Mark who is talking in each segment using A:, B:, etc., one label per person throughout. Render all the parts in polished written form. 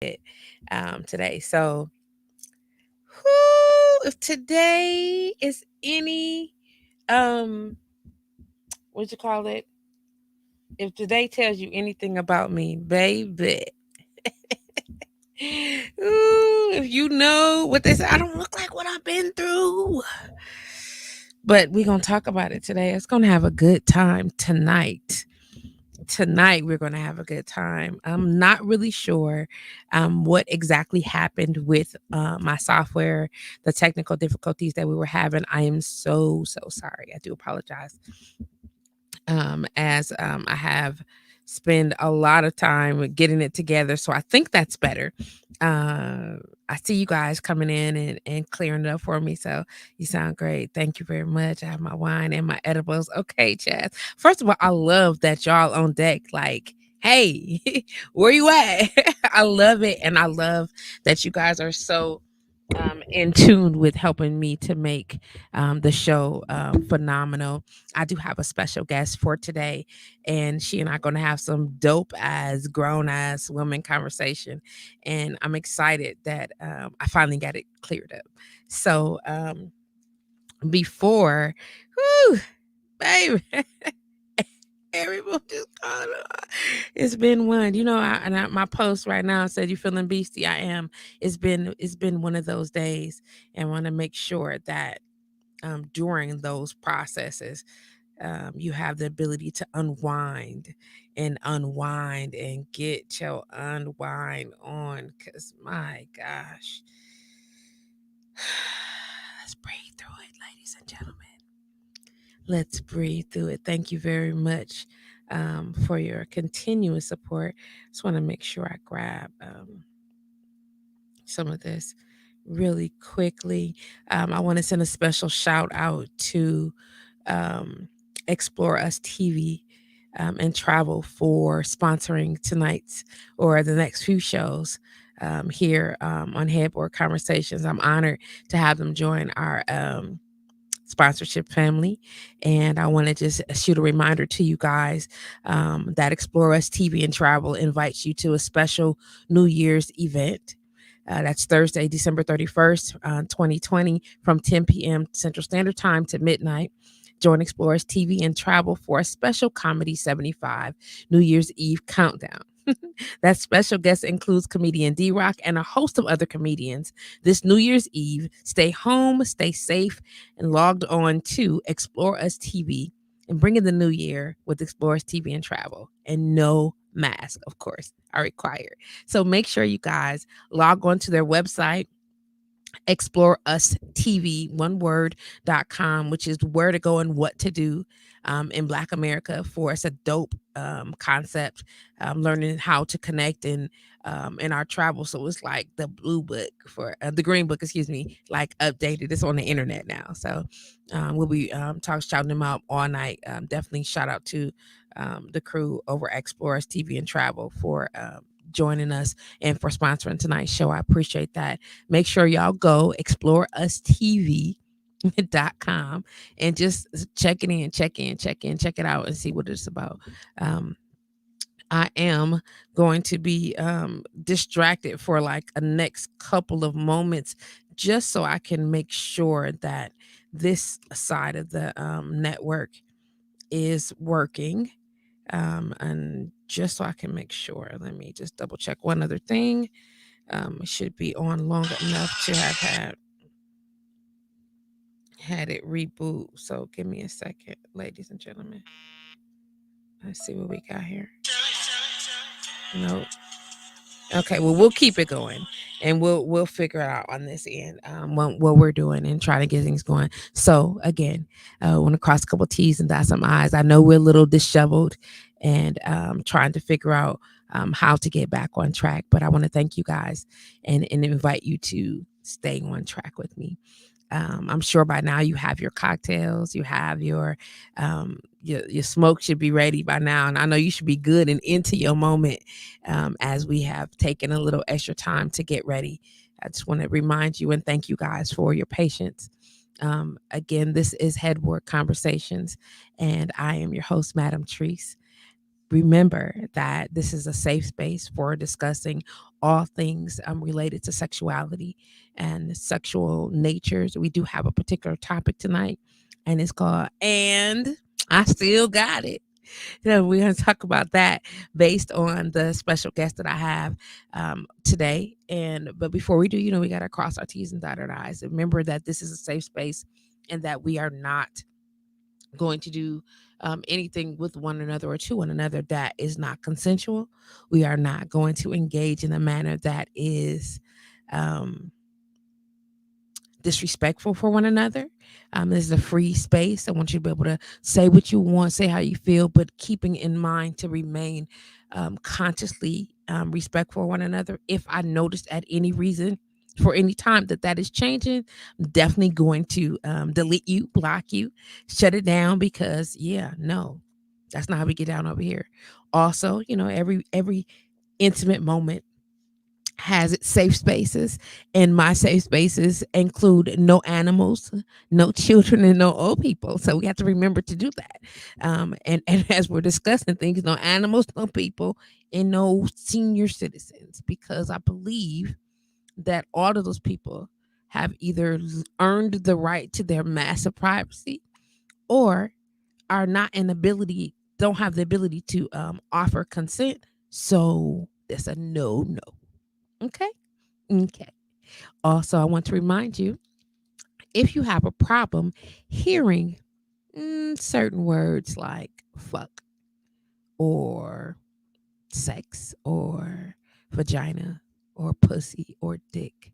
A: today. So, if today is any, what you call it? If today tells you anything about me, baby, if you know what they say, I don't look like what I've been through. But we're going to talk about it today. It's going to have a good time tonight. Tonight, we're going to have a good time. I'm not really sure what exactly happened with my software, the technical difficulties that we were having. I am so sorry. I do apologize. As I have spent a lot of time getting it together. So I think that's better. I see you guys coming in and clearing it up for me. So you sound great. Thank you very much. I have my wine and my edibles. Okay, Chaz. First of all, I love that y'all on deck. Like, hey, where you at? I love it. And I love that you guys are so in tune with helping me to make the show phenomenal. I do have a special guest for today, and she and I are going to have some dope as grown ass women conversation. And I'm excited that I finally got it cleared up. So before, whew, baby. Everyone just called. It's been one, my post right now said, "You feeling beastie?" I am. It's been one of those days, and want to make sure that during those processes, you have the ability to unwind and get your unwind on. Cause my gosh, let's breathe through it, ladies and gentlemen. Let's breathe through it. Thank you very much for your continuous support. Just want to make sure I grab some of this really quickly. I want to send a special shout out to Explore Us TV and Travel for sponsoring tonight's or the next few shows here on Headboard Conversations. I'm honored to have them join our sponsorship family. And I want to just shoot a reminder to you guys that Explore Us TV and Travel invites you to a special New Year's event. That's Thursday, December 31st, 2020, from 10 p.m. Central Standard Time to midnight. Join Explorers TV and Travel for a special Comedy 75 New Year's Eve countdown. That special guest includes comedian D-Rock and a host of other comedians. This New Year's Eve, stay home, stay safe, and logged on to Explore Us TV and bring in the new year with Explorers TV and Travel. And no mask, of course, are required. So make sure you guys log on to their website, exploreustv, one word.com, which is where to go and what to do in Black America. For it's a dope concept, learning how to connect in our travel. So it's like the blue book for the green book, excuse me, like updated. It's on the internet now. So we'll be shouting them out all night. Definitely shout out to the crew over Explorers TV and Travel for joining us and for sponsoring tonight's show. I appreciate that. Make sure y'all go exploreustv.com and just check it out and see what it's about. I am going to be distracted for like a next couple of moments just so I can make sure that this side of the network is working. And just so I can make sure, let me just double check one other thing. It should be on long enough to have had it reboot. So give me a second, ladies and gentlemen. Let's see what we got here. Nope. Okay, well we'll keep it going, and we'll figure it out on this end what we're doing and trying to get things going. So again, I want to cross a couple T's and dot some I's. I know we're a little disheveled and trying to figure out how to get back on track, but I want to thank you guys and invite you to stay on track with me. I'm sure by now you have your cocktails, you have your smoke should be ready by now, and I know you should be good and into your moment as we have taken a little extra time to get ready. I just want to remind you and thank you guys for your patience. Again, this is Headboard Conversations, and I am your host, Madam Treese. remember that this is a safe space for discussing all things related to sexuality and sexual natures. We do have a particular topic tonight, and it's called "And I Still Got It." So we're going to talk about that based on the special guest that I have today. And but before we do, we got to cross our T's and dot our I's. Remember that this is a safe space, and that we are not going to do anything with one another or to one another that is not consensual. We are not going to engage in a manner that is um, disrespectful for one another. This is a free space. I want you to be able to say what you want, say how you feel, but keeping in mind to remain consciously respectful for one another. If I noticed at any reason, for any time that is changing, I'm definitely going to delete you, block you, shut it down because yeah, no, that's not how we get down over here. Also, every intimate moment has its safe spaces, and my safe spaces include no animals, no children, and no old people. So we have to remember to do that. And as we're discussing things, no animals, no people, and no senior citizens, because I believe that all of those people have either earned the right to their massive privacy, or are not an ability, don't have the ability to offer consent. So that's a no. Okay. Okay. Also, I want to remind you, if you have a problem hearing certain words like fuck or sex or vagina or pussy or dick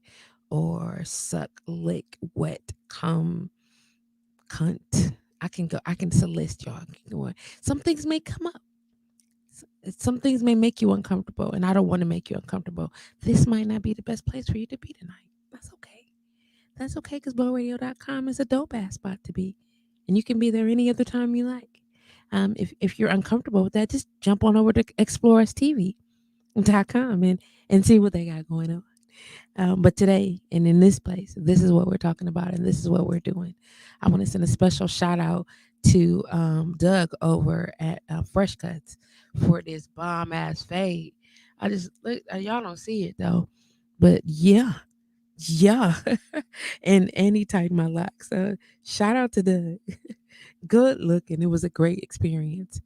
A: or suck, lick, wet, cum, cunt, I can just list, y'all. I can go on. Some things may come up. Some things may make you uncomfortable, and I don't want to make you uncomfortable. This might not be the best place for you to be tonight. That's okay. That's okay, because BodeeRadio.com is a dope ass spot to be. And you can be there any other time you like. If you're uncomfortable with that, just jump on over to ExploreSTV.com and see what they got going on. But today and in this place, this is what we're talking about, and this is what we're doing. I want to send a special shout out to Doug over at Fresh Cuts for this bomb ass fade. I just y'all don't see it though, but yeah, and he tightened my locks. So shout out to Doug. Good looking. It was a great experience.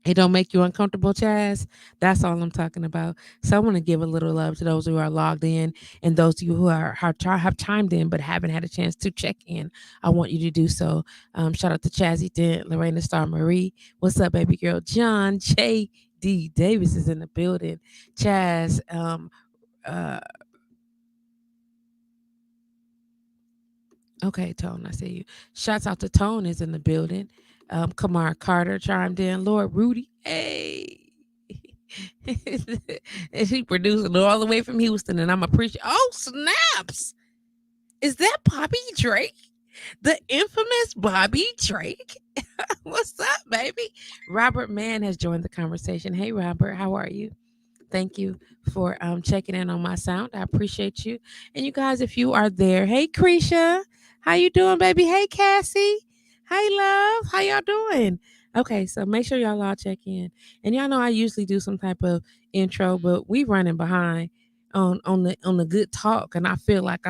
A: It don't make you uncomfortable, Chaz. That's all I'm talking about. So I want to give a little love to those who are logged in, and those of you who have chimed in but haven't had a chance to check in. I want you to do so. Shout out to Chazzy Dent, Lorena Star Marie. What's up, baby girl? John J. D. Davis is in the building. Chaz, uh, okay, Tone, I see you. Shouts out to Tone is in the building. Kamar Carter chimed in. Lord Rudy, hey. And she producing all the way from Houston, and I'm appreciating. Oh, snaps. Is that Bobby Drake? The infamous Bobby Drake? What's up, baby? Robert Mann has joined the conversation. Hey, Robert, how are you? Thank you for checking in on my sound. I appreciate you. And you guys, if you are there, hey Krisha, how you doing, baby? Hey Cassie, hey love, how y'all doing? Okay, so make sure y'all all check in. And y'all know I usually do some type of intro, but we running behind on the good talk, and I feel like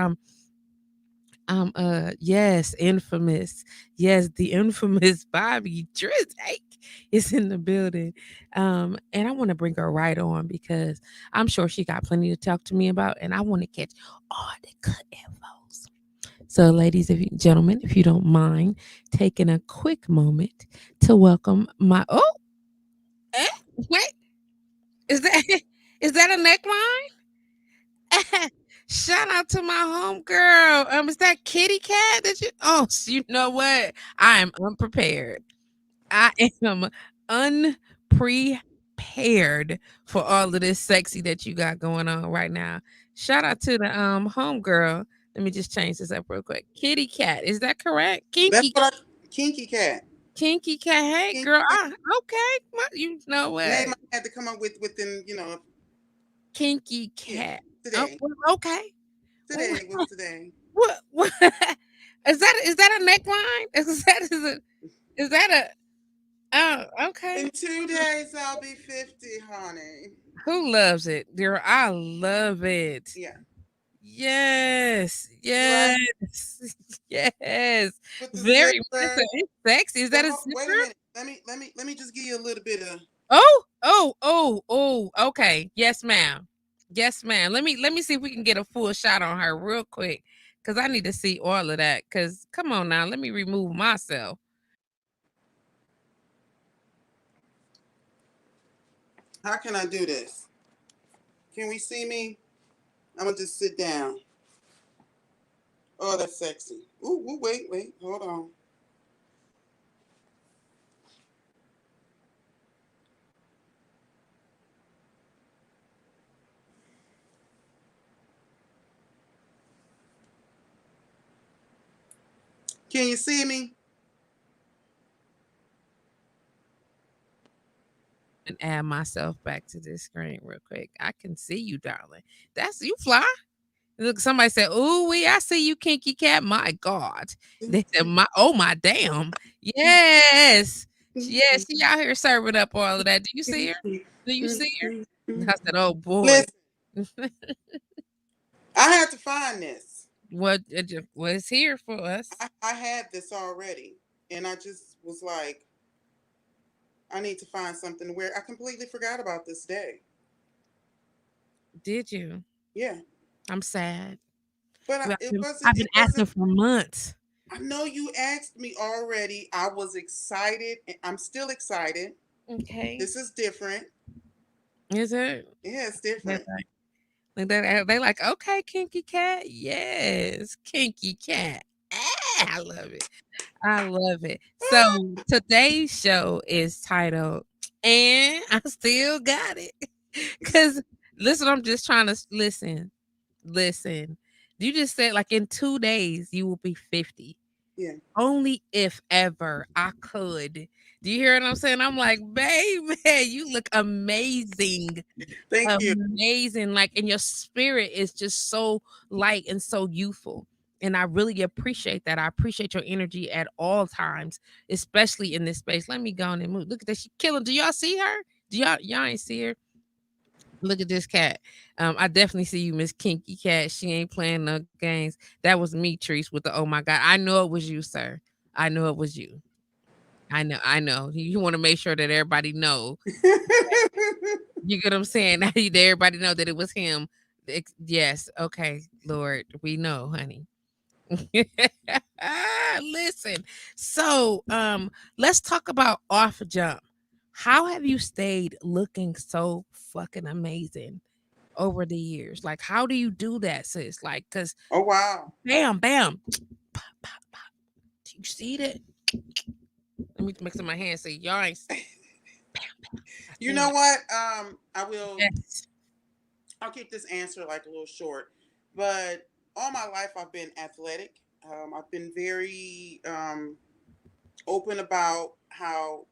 A: yes, infamous. Yes, the infamous Bobby Drake is in the building. And I want to bring her right on because I'm sure she got plenty to talk to me about, and I want to catch all the good infos. So, ladies and gentlemen, if you don't mind taking a quick moment to welcome my eh, wait, is that is that a neckline? Shout out to my homegirl. Is that Kitty Cat that you? Oh, so you know what? I am unprepared. I am unprepared for all of this sexy that you got going on right now. Shout out to the homegirl. Let me just change this up real quick. Kitty Cat, is that correct?
B: That's
A: Kinky,
B: what Kinky Cat.
A: Kinky Cat. Hey,
B: Kinky
A: girl.
B: Cat.
A: Okay. Well, you know
B: Name
A: what?
B: I had to come up with within,
A: Kinky
B: yeah,
A: Cat. Oh,
B: today.
A: well, okay. Well,
B: Today was today.
A: what is that? Is that a neckline? Is that a Oh, okay.
B: In 2 days, I'll be 50, honey.
A: Who loves it? Girl, I love it.
B: Yeah.
A: Yes.
B: You like?
A: Yes. Yes.
B: Put the
A: Very much so.
B: zipper.
A: It's sexy. Is that
B: Well,
A: a
B: wait a
A: zipper?
B: minute. Let me just give you a little bit of.
A: Oh, oh, oh, oh. Okay. Yes, ma'am. Yes, ma'am. Let me see if we can get a full shot on her real quick. Cause I need to see all of that. Cause come on now, let me remove myself.
B: How can I do this? Can we see me? I'm gonna just sit down. Oh, that's sexy. Ooh, ooh, wait, hold on. Can you see me?
A: And add myself back to this screen real quick. I can see you, darling. That's you fly. Look, somebody said, "Ooh, we, I see you, kinky cat." My God, they said, "My, oh my damn, yes, yes, she out here serving up all of that." Do you see her? Do you see her? I said, "Oh boy,
B: Listen, I had to find this.
A: what was here for us?"
B: I had this already, and I just was like, I need to find something to wear. I completely forgot about this day.
A: Did you?
B: Yeah,
A: I'm sad.
B: but
A: 'Cause
B: it wasn't.
A: I've been
B: It
A: asking
B: wasn't.
A: for months.
B: I know you asked me already. I was excited. And I'm still excited.
A: Okay,
B: This is different.
A: is it?
B: Yeah, it's
A: They're
B: different.
A: like they like, okay, kinky cat, yes, kinky cat. Ah, I love it. I love it. So today's show is titled "And I Still Got It." Cause listen, I'm just trying to listen. Listen. You just said like in 2 days you will be 50.
B: Yeah.
A: Only if ever I could. Do you hear what I'm saying? I'm like, baby, you look amazing.
B: Thank you.
A: Amazing. Like, and your spirit is just so light and so youthful. And I really appreciate that. I appreciate your energy at all times, especially in this space. Let me go on and move. Look at that. She killing. Do y'all see her? Do y'all ain't see her? Look at this cat. I definitely see you, Miss Kinky Cat. She ain't playing no games. That was me, Treese, with the oh my God. I know it was you, sir. I know it was you. I know. You want to make sure that everybody know. You get what I'm saying? Now everybody know that it was him. Yes. Okay, Lord, we know, honey. Listen. So, let's talk about off jump. How have you stayed looking so fucking amazing over the years? Like, how do you do that, sis? Like, cause
B: Oh wow.
A: bam, bam, pop, pop, pop. Do you see that? Let me mix in my hands. Say, y'all ain't. I
B: You
A: seen
B: know
A: that.
B: what? I will.
A: Yes.
B: I'll keep this answer like a little short, but all my life I've been athletic. I've been very open about how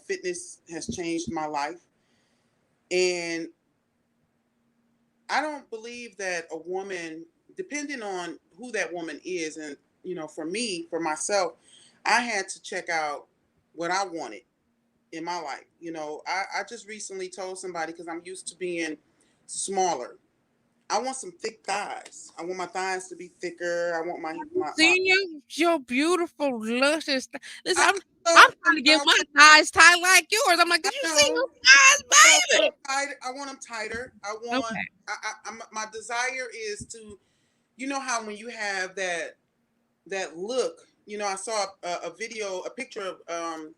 B: fitness has changed my life, and I don't believe that a woman, depending on who that woman is, and for me, for myself, I had to check out what I wanted in my life. I just recently told somebody because I'm used to being smaller. I want some thick thighs. I want my thighs to be thicker. I want my
A: Seen your beautiful, luscious. Listen,
B: I
A: I'm
B: know,
A: trying to get
B: I
A: my thighs tight like yours. I'm like,
B: I
A: did you see
B: know.
A: your thighs,
B: I want
A: baby?
B: them tighter. I want them tighter. I want.
A: Okay.
B: My desire is to, how when you have that look. I saw a video, a picture of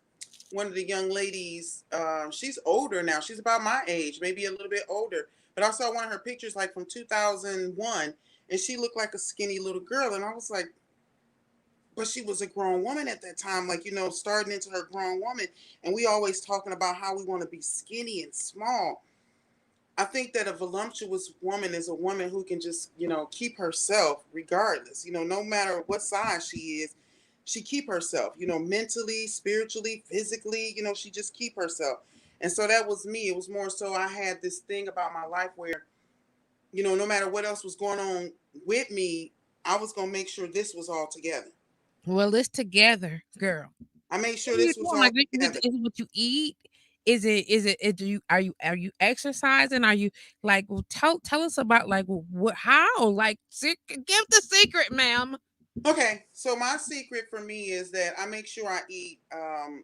B: one of the young ladies. She's older now. She's about my age, maybe a little bit older. But I saw one of her pictures like from 2001, and she looked like a skinny little girl. And I was like, but she was a grown woman at that time, like, starting into her grown woman. And we always talking about how we want to be skinny and small. I think that a voluptuous woman is a woman who can just, keep herself regardless, no matter what size she is, she keep herself, mentally, spiritually, physically, she just keep herself. And so that was me. It was more so I had this thing about my life where, no matter what else was going on with me, I was going to make sure this was all together.
A: Well, it's together, girl.
B: I made
A: What
B: sure
A: are you
B: this was
A: doing?
B: all
A: Like,
B: together.
A: is it what you eat? Do you are you exercising? Are you like, well, tell us about like what how like give the secret, ma'am.
B: Okay, so my secret for me is that I make sure I eat a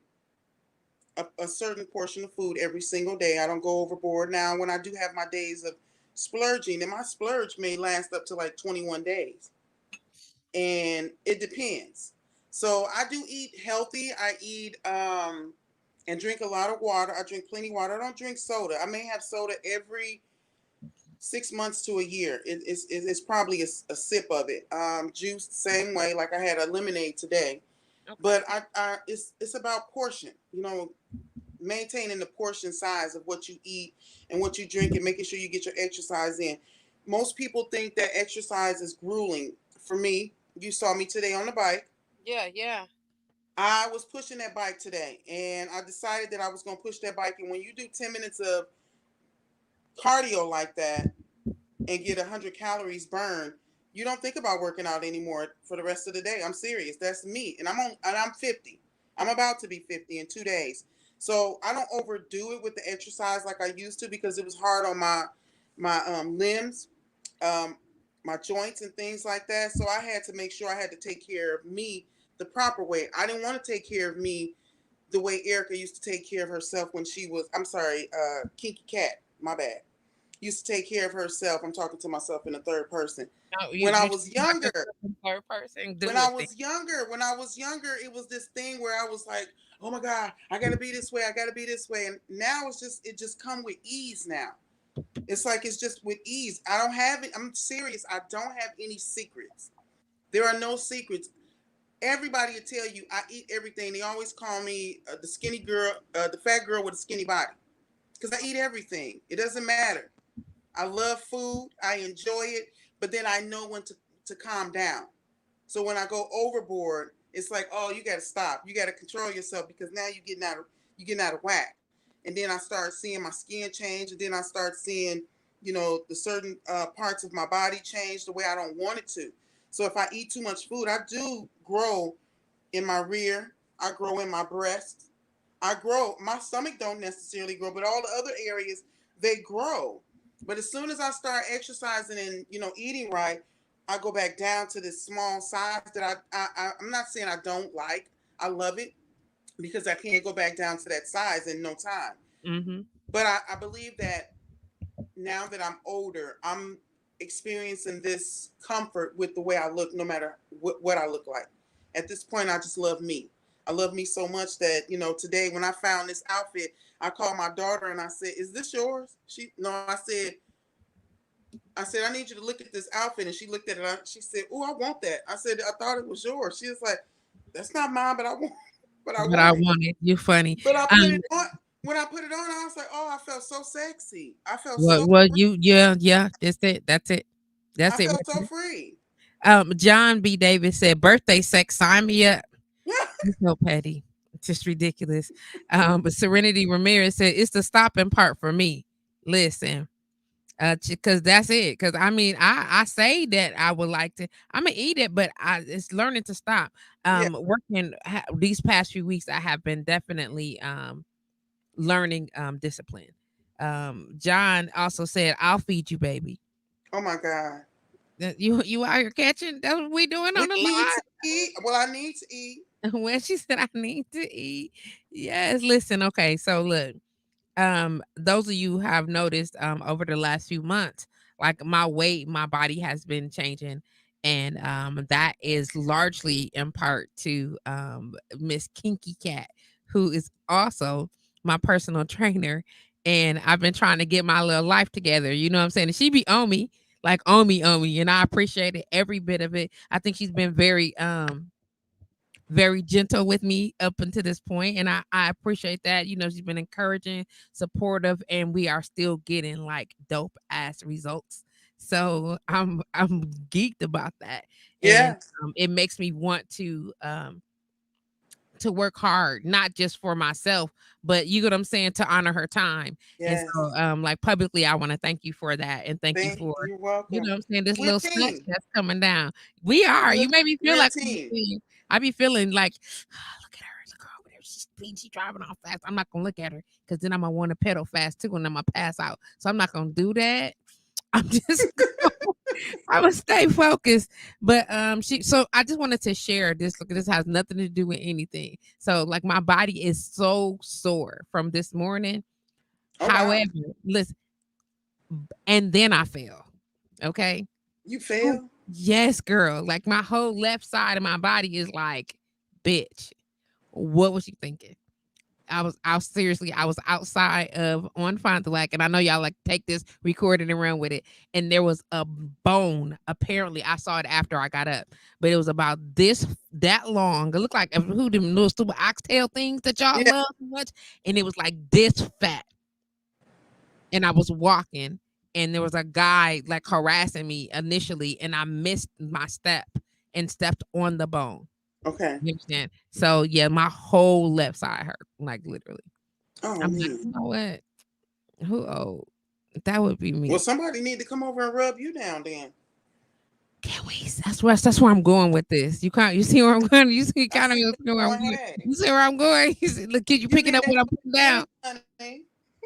B: certain portion of food every single day. I don't go overboard. Now, when I do have my days of splurging, and my splurge may last up to like 21 days, and it depends. So I do eat healthy. I eat and drink a lot of water. I drink plenty of water. I don't drink soda. I may have soda every 6 months to a year. It's probably a sip of it. Juice, same way. Like I had a lemonade today,
A: Okay.
B: but it's about portion. Maintaining the portion size of what you eat and what you drink, and making sure you get your exercise in. Most people think that exercise is grueling. For me, you saw me today on the bike.
A: Yeah, yeah.
B: I was pushing that bike today, and I decided that I was going to push that bike. And when you do 10 minutes of cardio like that and get 100 calories burned, you don't think about working out anymore for the rest of the day. I'm serious. That's me. And I'm 50. I'm about to be 50 in 2 days. So I don't overdo it with the exercise like I used to, because it was hard on my limbs, um, my joints and things like that. So I had to make sure I had to take care of me the proper way. I didn't want to take care of me the way Erica used to take care of herself when she was, I'm sorry, Kinky Cat, my bad, used to take care of herself. I'm talking to myself in the third person.
A: No,
B: When I
A: you
B: was
A: talking about
B: younger,
A: yourself in third person.
B: when
A: Do
B: I
A: it then.
B: was younger, when I was younger, it was this thing where I was like, oh my God, I gotta be this way, I gotta be this way. And now it just come with ease now. It's like it's just with ease. I don't have it. I'm serious. I don't have any secrets. There are no secrets. Everybody will tell you I eat everything. They always call me the skinny girl, the fat girl with a skinny body, because I eat everything. It doesn't matter. I love food. I enjoy it, but then I know when to calm down. So when I go overboard, it's like, oh, you got to stop. You got to control yourself, because now you're getting out of whack. And then I start seeing my skin change, and then I start seeing, the certain parts of my body change the way I don't want it to. So if I eat too much food, I do grow in my rear. I grow in my breast. I grow. My stomach don't necessarily grow, but all the other areas, they grow. But as soon as I start exercising and eating right, I go back down to this small size that I'm not saying I don't like. I love it, because I can't go back down to that size in no time.
A: Mhm.
B: But I believe that now that I'm older, I'm experiencing this comfort with the way I look, no matter what I look like. At this point, I just love me. I love me so much that, today when I found this outfit, I called my daughter and I said, "Is this yours?" No, I said, "I need you to look at this outfit." And she looked at it. She said, "Oh, I want that." I said, "I thought it was yours." She was like, "That's not mine, but I want, but I
A: But I
B: want it."
A: want it. You funny.
B: But I put
A: Um,
B: it on. When I put it on, I was like, "Oh, I felt so sexy. I felt so
A: well,
B: free.
A: you yeah, that's it. That's it.
B: I
A: That's it.
B: felt so free."
A: John B. Davis said, "Birthday sex, sign me up." You're so petty. It's just ridiculous. But Serenity Ramirez said, "It's the stopping part for me." Listen, because that's it. Because I mean, I say that I would like to. I'm gonna eat it, but it's learning to stop.
B: Yeah.
A: Working these past few weeks, I have been definitely learning discipline. John also said, "I'll feed you, baby."
B: Oh my God.
A: You out here catching? That's what we doing
B: We
A: on the
B: need to
A: line.
B: eat. Well, I need to eat.
A: When she said, "I need to eat," yes. Listen, okay. So look, those of you who have noticed over the last few months, like my weight, my body has been changing, and that is largely in part to Miss Kinky Cat, who is also my personal trainer, and I've been trying to get my little life together, you know what I'm saying? And she be on me, like on me, and I appreciate it, every bit of it. I think she's been very gentle with me up until this point, and I appreciate that. You know, she's been encouraging, supportive, and we are still getting like dope ass results. So I'm geeked about that, and
B: Yeah.
A: it makes me want to work hard, not just for myself, but you get what I'm saying, to honor her time. And
B: Yes.
A: so like publicly, I want to thank you for that, and thank you
B: Thank
A: for,
B: You're
A: you
B: welcome.
A: know what I'm saying, this
B: We're a
A: little snatch
B: team.
A: that's coming down. We are.
B: We're
A: You made me feel
B: we're a
A: like
B: team.
A: I be feeling like look at her. She driving off fast. I'm not gonna look at her because then I'm gonna want to pedal fast too, and I'm gonna pass out. So I'm not gonna do that. I'm just I would stay focused. But she so I just wanted to share this. Look, this has nothing to do with anything. So like my body is so sore from this morning.
B: Oh wow.
A: However, listen, and then I fell. Okay.
B: You
A: Oh,
B: fail?
A: yes, girl. Like my whole left side of my body is like, bitch. What was you thinking? I was outside of on Fond du Lac, and I know y'all like take this, record it, and run with it. And there was a bone. Apparently, I saw it after I got up, but it was about this that long. It looked like who them little stupid oxtail things that y'all
B: Yeah.
A: love so much, and it was like this fat. And I was walking, and there was a guy like harassing me initially, and I missed my step and stepped on the bone.
B: Okay.
A: You understand? So yeah, my whole left side hurt, like literally.
B: Oh
A: I'm like,
B: man.
A: you know what? Who old? That would be
B: Well,
A: me.
B: somebody need to come over and rub you down then.
A: Can we? That's where I'm going with this. You see where I'm going. You see
B: I
A: kind of
B: see
A: you
B: where
A: see where
B: you're
A: I'm
B: going.
A: going.
B: Hey,
A: You see where I'm going. You see, look, kid, you
B: you
A: picking
B: live
A: up
B: that
A: what I'm putting
B: dream,
A: down.
B: honey.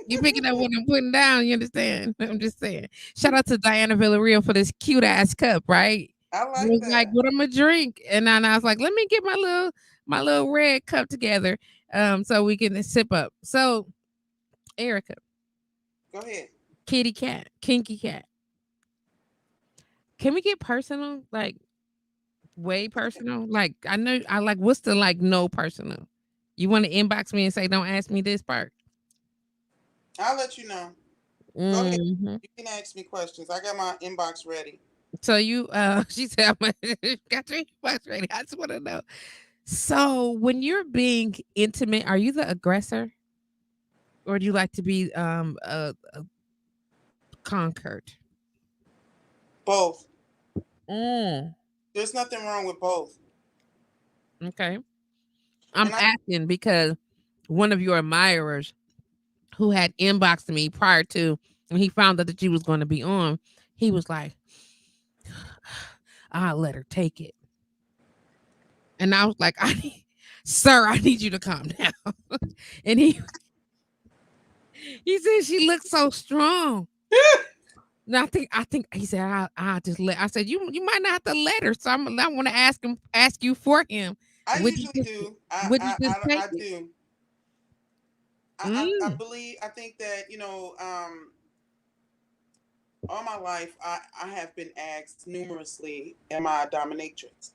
A: You picking up what I'm putting down. You understand? I'm just saying. Shout out to Diana Villarreal for this cute ass cup, right?
B: I
A: It
B: like
A: was like,
B: that.
A: what I'm gonna drink, and then I was like, let me get my little red cup together, so we can sip up. So, Erica,
B: Go ahead.
A: kitty cat, kinky cat. Can we get personal? Like way personal? Like I know I like what's the like no personal? You want to inbox me and say don't ask me this part?
B: I'll let you know. Go ahead.
A: Hmm.
B: You can ask me questions. I got my inbox ready.
A: So you she said got your inbox ready. I just want to know. So when you're being intimate, are you the aggressor or do you like to be conquered?
B: Both.
A: Mm,
B: There's nothing wrong with both.
A: okay. I'm
B: And I
A: asking because one of your admirers who had inboxed me prior to when he found out that you was going to be on, he was like, I'll let her take it. And I was like, sir, I need you to calm down. And he said she looks so strong. No, I think he said I just let I said you might not have to let her. So I want to ask you for him.
B: I
A: Would you
B: usually
A: just
B: do.
A: would you just take
B: I
A: it?
B: do. I
A: Mm,
B: believe. I think that all my life I have been asked numerously, "Am I a dominatrix?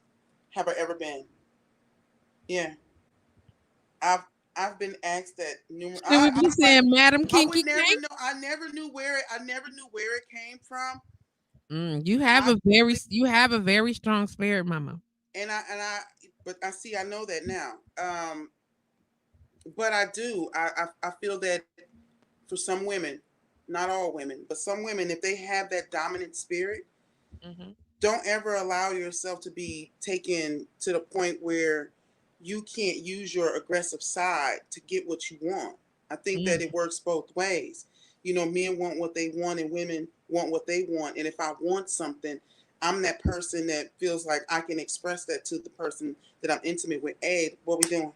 B: Have I ever been?" Yeah. I've I've been asked that numerous.
A: should we
B: I
A: be
B: was like,
A: saying Madam
B: I
A: Kinky
B: would never
A: King?
B: know. I never knew where it. I never knew where it came from.
A: You have
B: I
A: a very strong spirit, Mama.
B: and I but I see. I know that now. But I do. I feel that for some women, not all women, but some women, if they have that dominant spirit,
A: Hmm.
B: don't ever allow yourself to be taken to the point where you can't use your aggressive side to get what you want. I think that
A: Mm,
B: it works both ways. Men want what they want and women want what they want. And if I want something, I'm that person that feels like I can express that to the person that I'm intimate with. Hey, what we doing?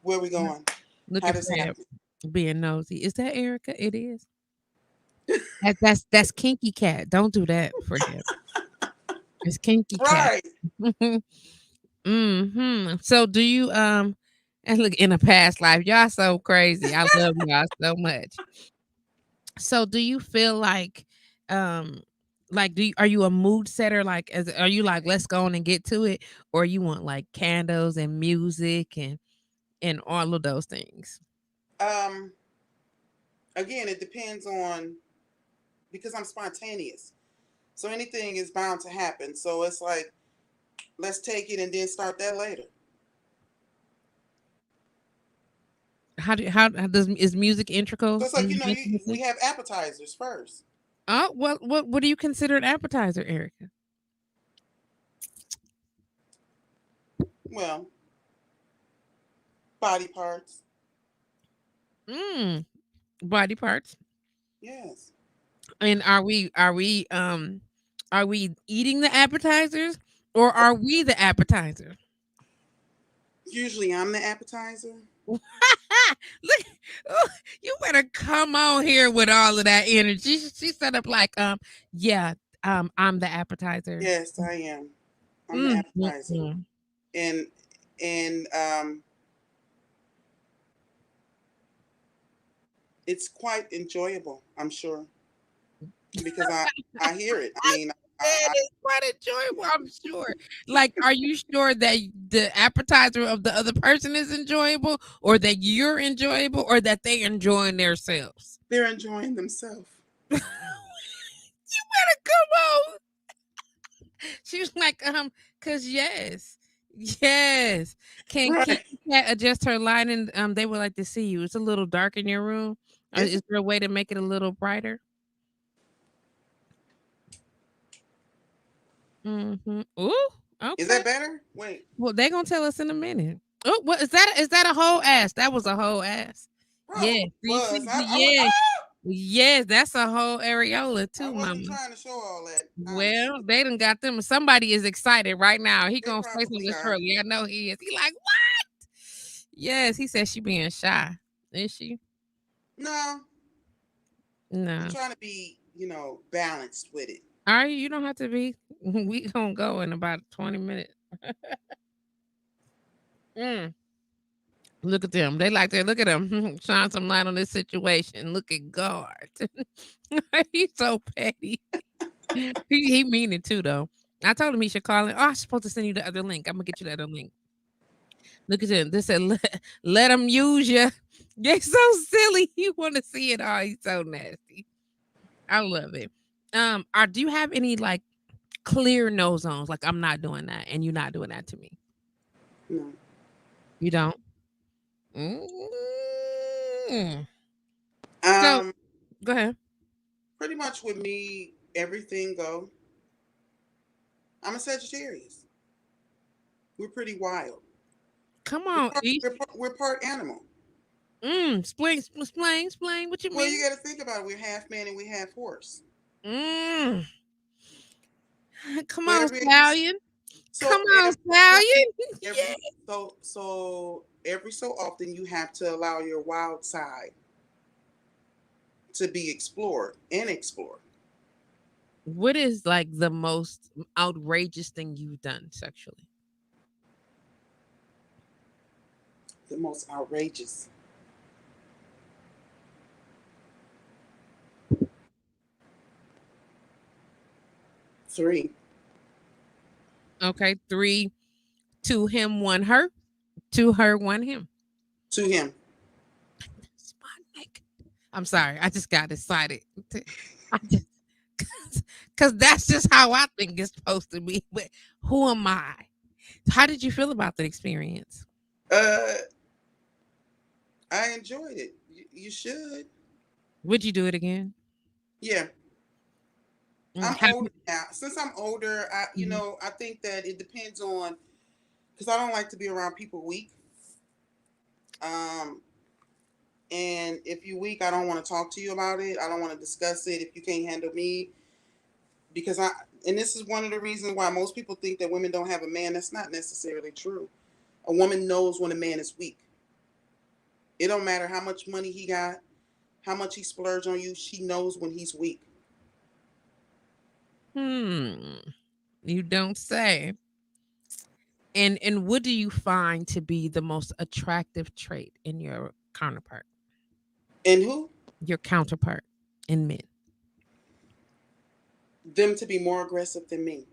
B: Where we going?
A: look
B: How
A: at
B: this
A: Fred
B: happen?
A: being nosy. Is that Erica? It is. That's Kinky Cat. Don't do that for him. It's Kinky Cat.
B: Right.
A: So do you and look in a past life, y'all so crazy. I love y'all so much. So do you feel um are you a mood setter? Like are you like let's go on and get to it? Or you want like candles and music and all of those things?
B: Um, Again, it depends on because I'm spontaneous. So anything is bound to happen. So it's like, let's take it and then start that later.
A: How does is music
B: So
A: integral
B: it's
A: in
B: like,
A: your
B: we
A: intimacy?
B: have appetizers first.
A: Oh, what do you consider an appetizer, Erica?
B: Well, body parts.
A: Mm, body parts.
B: Yes.
A: And are we eating the appetizers or are we the appetizer?
B: Usually I'm the appetizer.
A: Look, oh, you better come on here with all of that energy. She set up like, yeah, I'm the appetizer.
B: Yes, I am. I'm the
A: Mm, mm,
B: appetizer,
A: mm.
B: and and it's quite enjoyable. I'm sure because I hear it. I mean,
A: It
B: I
A: is quite enjoyable, I'm sure. Like, are you sure that the appetizer of the other person is enjoyable, or that you're enjoyable, or that they enjoying themselves?
B: they're enjoying themselves.
A: You better come on. She was like, cause yes, yes. Can
B: Right.
A: Cat adjust her lighting? They would like to see you. It's a little dark in your room.
B: Is
A: Is there a way to make it a little brighter? Mm-hmm. Ooh,
B: is
A: okay.
B: that better? Wait,
A: Well, they gonna tell us in a minute. Oh, what is that? Is that a whole ass? That was a whole ass. Yeah.
B: probably
A: Do you see?
B: was.
A: Yeah. Yes, that's a whole areola
B: I
A: too,
B: wasn't
A: mama.
B: trying to show all that,
A: Well,
B: honestly.
A: they done got them. Somebody is excited right now. He
B: They
A: gonna say
B: probably
A: something
B: are.
A: shortly. I know he is. He like, what? Yes, he said she being shy. Is she?
B: No, I'm
A: No.
B: trying to be, balanced with it.
A: Are you? You don't have to be. We gonna go in about 20 minutes. Mm. Look at them. They like that. Look at them. Shine some light on this situation. Look at God. He's so petty. He mean it too though. I told him he should call it. Oh, I'm supposed to send you the other link. I'm gonna get you the other link. Look at them. They said let him use you. You're so silly. You want to see it all. He's so nasty. I love it. Do you have any like clear no zones? Like I'm not doing that, and you're not doing that to me.
B: No.
A: You don't. Mm. So
B: Um,
A: go ahead.
B: Pretty much with me, everything go. I'm a Sagittarius. We're pretty wild.
A: Come
B: We're
A: on,
B: part,
A: E.
B: we're part animal.
A: Explain what you
B: Well,
A: mean.
B: you got to think about it. We're half man and we half horse.
A: Mm. Come
B: So
A: on,
B: every
A: stallion. Come
B: so
A: on,
B: so
A: stallion. Yeah.
B: every so every so often you have to allow your wild side to be explored and explored.
A: What is like the most outrageous thing you've done sexually?
B: The most outrageous. 3
A: Okay, three, two him, one her, two her, one him.
B: to him.
A: Sputnik. I'm sorry, I just got excited. I just because that's just how I think it's supposed to be. But who am I? How did you feel about the experience?
B: Uh, I enjoyed it. You should.
A: Would you do it again?
B: Yeah, I'm
A: Happy.
B: older now. Since I'm older,
A: Mhm.
B: I think that it depends on because I don't like to be around people weak. Um, and if you're weak, I don't want to talk to you about it. I don't want to discuss it if you can't handle me because and this is one of the reasons why most people think that women don't have a man. That's not necessarily true. A woman knows when a man is weak. It don't matter how much money he got, how much he splurged on you. She knows when he's weak.
A: Hmm. You don't say. And what do you find to be the most attractive trait in your counterpart?
B: And who?
A: Your counterpart in men.
B: Them to be more aggressive than me.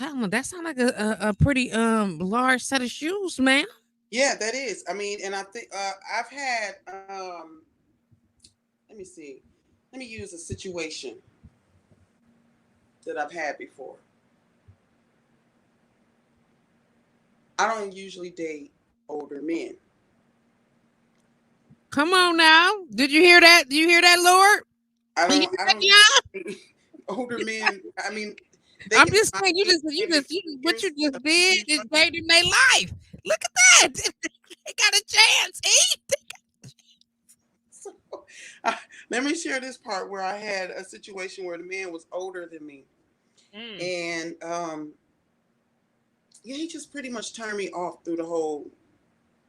A: I don't know. That sounds like a pretty large set of shoes, man.
B: Yeah, that is. I mean, and I think I've had. Let me see. Let me use a situation that I've had before. I don't usually date older men.
A: Come on now. Did you hear that? Did you hear that, Lord?
B: I
A: You
B: don't.
A: hear
B: I
A: that,
B: don't.
A: y'all?
B: Older men. I mean, they
A: I'm
B: can be
A: just
B: my
A: saying,
B: age, maybe a
A: what you
B: few
A: just did
B: years
A: is
B: younger.
A: made in their life. Look at that. They got a chance.
B: So, uh, let me share this part where I had a situation where the man was older than me,
A: Mm.
B: and yeah, he just pretty much turned me off through the whole.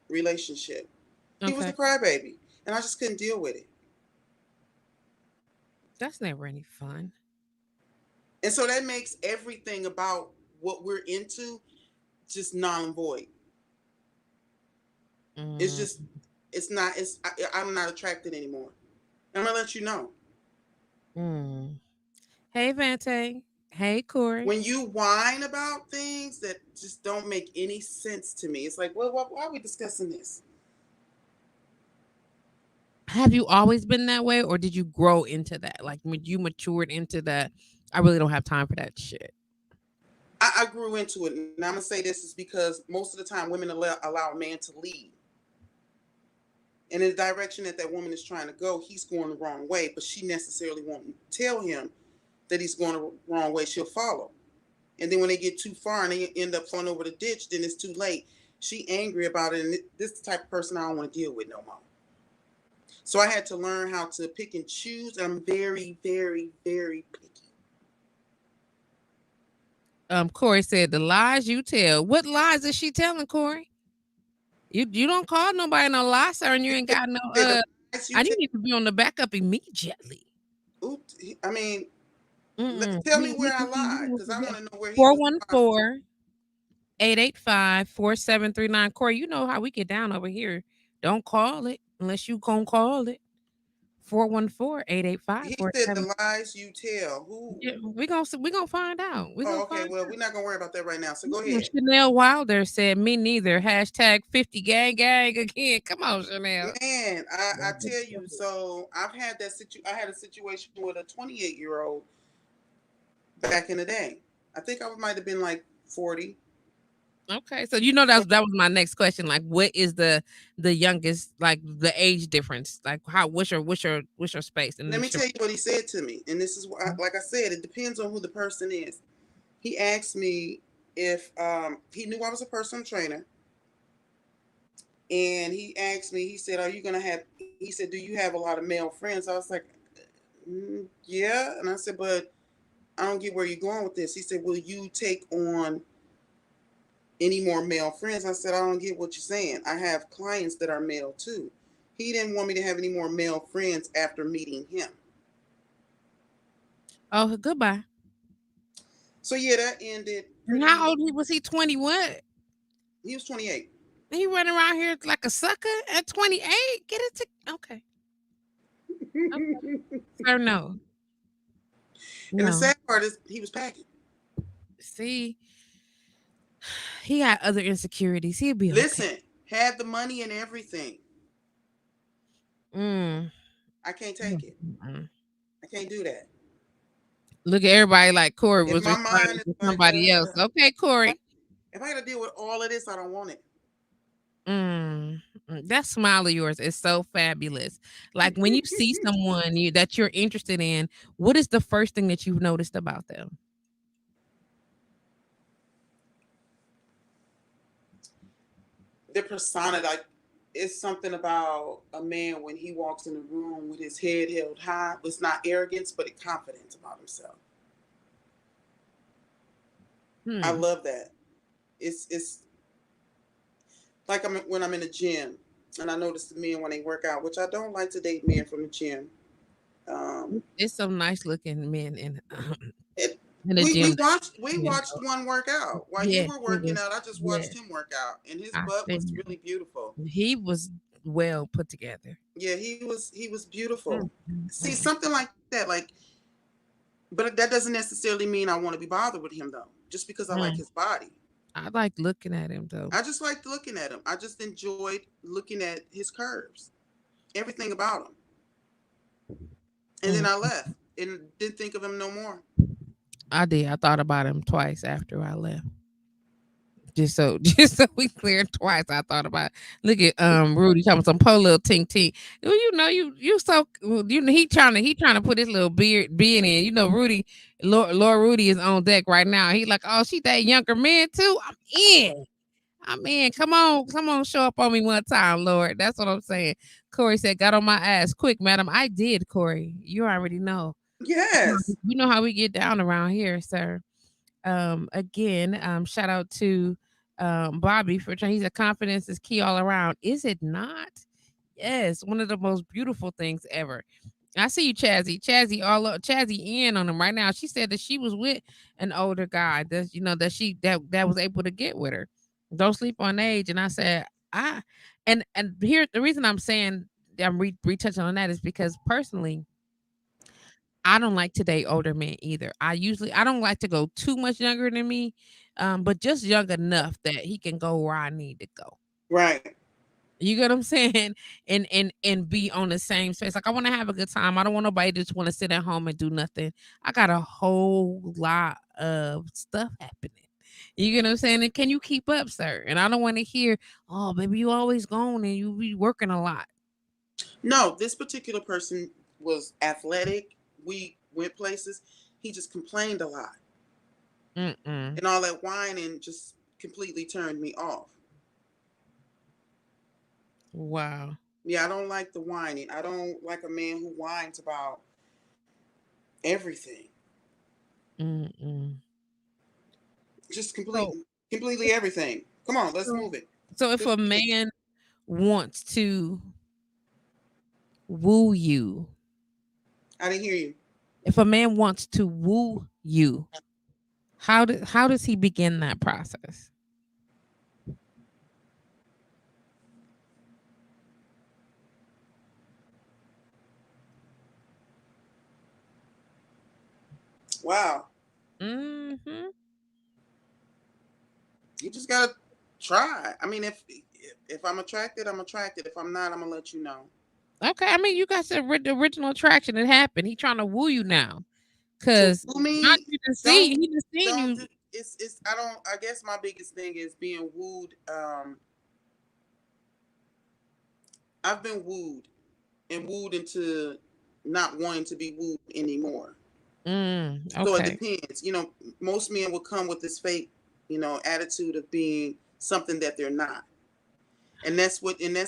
B: relationship. He was a
A: Okay.
B: crybaby, and I just couldn't deal with it.
A: That's never any fun.
B: And so that makes everything about what we're into just null and void. It's
A: Mm,
B: just, it's not, I'm not attracted anymore. I'm gonna let you know.
A: mm. Hey, Vante. Hey, Corey.
B: When you whine about things that just don't make any sense to me, it's like, well, why are we discussing this?
A: Have you always been that way, or did you grow into that? Like, when you matured into that, I really don't have time for that shit.
B: I grew into it, and I'm gonna say this is because most of the time women allow a man to lead. And in the direction that that woman is trying to go, he's going the wrong way, but she necessarily won't tell him that he's going the wrong way. She'll follow. And then when they get too far and they end up falling over the ditch, then it's too late. She angry about it, and this is the type of person I don't want to deal with no more. So I had to learn how to pick and choose. And I'm very, very, very picky.
A: Corey said the lies you tell. What lies is she telling, Corey? You don't call nobody no lie, sir, and you ain't got no
B: Said the lies you
A: I
B: tell.
A: need to be on the backup immediately.
B: Oops, I mean,
A: Mm-mm.
B: tell me where I lied, because I want to know where he was lying.
A: 414-885-4739. Corey, you know how we get down over here. Don't call it unless you gonna call it. 414-885
B: He
A: four
B: said
A: seven.
B: the lies you tell. Who?
A: Yeah, we gonna find out. We
B: Oh,
A: gonna
B: okay.
A: find
B: Well,
A: out.
B: we're not gonna worry about that right now. So go ahead.
A: Chanel Wilder said, "Me neither." Hashtag 50 gang gang again. Come on, Chanel.
B: Man, I tell you. So I've had that I had a situation with a 28-year-old back in the day. I think I might have been like 40.
A: Okay, so you know that was my next question. Like, what is the youngest, like the age difference? Like, how what's your space? And
B: Let
A: then
B: me tell you what he said to me, and this is what, like I said, it depends on who the person is. He asked me if he knew I was a personal trainer, and he asked me. He said, "Are you gonna have?" He said, "Do you have a lot of male friends?" I was like, "Yeah," and I said, "But I don't get where you're going with this." He said, "Will you take on any more male friends?" I said, "I don't get what you're saying. I have clients that are male too." He didn't want me to have any more male friends after meeting him.
A: oh, goodbye.
B: So yeah, that ended
A: And how
B: pretty.
A: old was he? 20 what?
B: He was 28.
A: He running around here like a sucker at 28. Get it to okay. Okay. Sir, no.
B: And the
A: No.
B: sad part is he was packing.
A: See, he got other insecurities. He'll be okay.
B: Listen, had the money and everything.
A: Mm.
B: I can't take it.
A: Mm.
B: I can't do that.
A: Look at everybody like Corey
B: If
A: was
B: my
A: responding
B: mind is
A: to
B: like,
A: somebody else. Okay, Corey.
B: if I got to deal with all of this, I don't want
A: Mm, that smile of yours is so fabulous. Like when you see
B: it.
A: someone that you're interested in, what is the first thing that you've noticed about them?
B: The persona, like, it's something about a man when he walks in a room with his head held high. It's not arrogance, but it's confidence about himself. I
A: Hmm.
B: love that. It's like when I'm in the gym and I notice the men when they work out, which I don't like to date men from the gym.
A: It's some nice looking men in
B: it,
A: in the
B: we
A: gym. You
B: watched
A: know.
B: one workout while you
A: Yeah,
B: were
A: he
B: working
A: was.
B: out. I just
A: Yeah,
B: watched him work out, and his
A: I
B: butt was
A: seen
B: really beautiful.
A: it. He was well put together.
B: Yeah, he was beautiful.
A: Mm, mm,
B: See,
A: mm.
B: something like that, like, but that doesn't necessarily mean I want to be bothered with him though. Just because I like
A: Mm.
B: his body,
A: I like looking at him though.
B: I just liked looking at him. I just enjoyed looking at his curves, everything about him. And then
A: Mm.
B: I left and didn't think of him no more.
A: I did. I thought about him twice after I left. Just so we clear twice. I thought about look at Rudy talking some po little tink tink. Well, you so he trying to put his little beard in. You know, Lord Rudy is on deck right now. He like, oh, she that younger man too. In. I'm in. Come on, show up on me one time, Lord. That's what I'm saying. Corey said, got on my ass quick, madam. I did, Corey. You already know.
B: Yes.
A: You know how we get down around here, sir. Again, shout out to Bobby for trying. He said confidence is key all around. Is it not? Yes, one of the most beautiful things ever. I see you, Chazzy. Chazzy all up, Chazzy in on him right now. She said that she was with an older guy that that that was able to get with her. Don't sleep on age. And I said, I and here the reason I'm saying I'm retouching on that is because personally, I don't like to date older men either. I don't like to go too much younger than me, but just young enough that he can go where I need to go.
B: Right.
A: You get what I'm saying? And be on the same space. Like I want to have a good time. I don't want nobody to just want to sit at home and do nothing. I got a whole lot of stuff happening. You get what I'm saying? And can you keep up, sir? And I don't want to hear, oh, baby, you always gone and you be working a lot.
B: No, this particular person was athletic. We went places. He just complained a lot.
A: Mm-mm.
B: And all that whining just completely turned me off.
A: Wow.
B: Yeah, I don't like the whining. I don't like a man who whines about everything.
A: Mm-mm.
B: Just
A: So,
B: completely everything. Come on, let's
A: so,
B: move it.
A: so if a
B: Just
A: man wants to woo you,
B: I didn't hear you.
A: if a man wants to woo you, how does he begin that process?
B: Wow.
A: Mhm.
B: You just gotta try. I mean, if I'm attracted, I'm attracted. If I'm not, I'm gonna let you know.
A: Okay, I mean, you got the original attraction. It happened. He trying to woo you now,
B: To
A: cause
B: woo
A: not
B: me,
A: you done see
B: don't
A: he done seen
B: don't
A: you.
B: do. It's. I don't. I guess my biggest thing is being wooed. I've been wooed and wooed into not wanting to be wooed anymore. So it
A: Okay,
B: depends. Most men will come with this fake, attitude of being something that they're not. And that's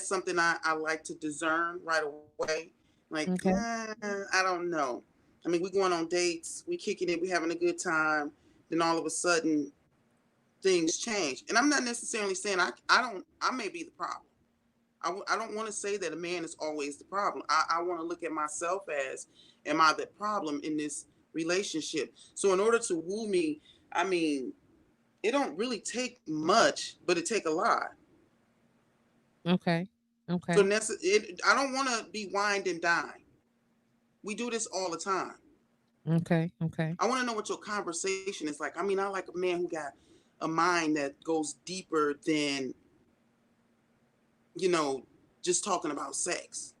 B: something I like to discern right away. Like,
A: okay,
B: I don't know. I mean, we're going on dates, we kicking it, we having a good time. Then all of a sudden, things change. And I'm not necessarily saying I may be the problem. I don't want to say that a man is always the problem. I want to look at myself as, am I the problem in this relationship? So in order to woo me, I mean, it don't really take much, but it take a lot.
A: okay,
B: So
A: okay,
B: I don't want to be wined and dined. We do this all the time.
A: okay, okay.
B: I want to know what your conversation is like. I mean, I like a man who got a mind that goes deeper than, you know, just talking about sex,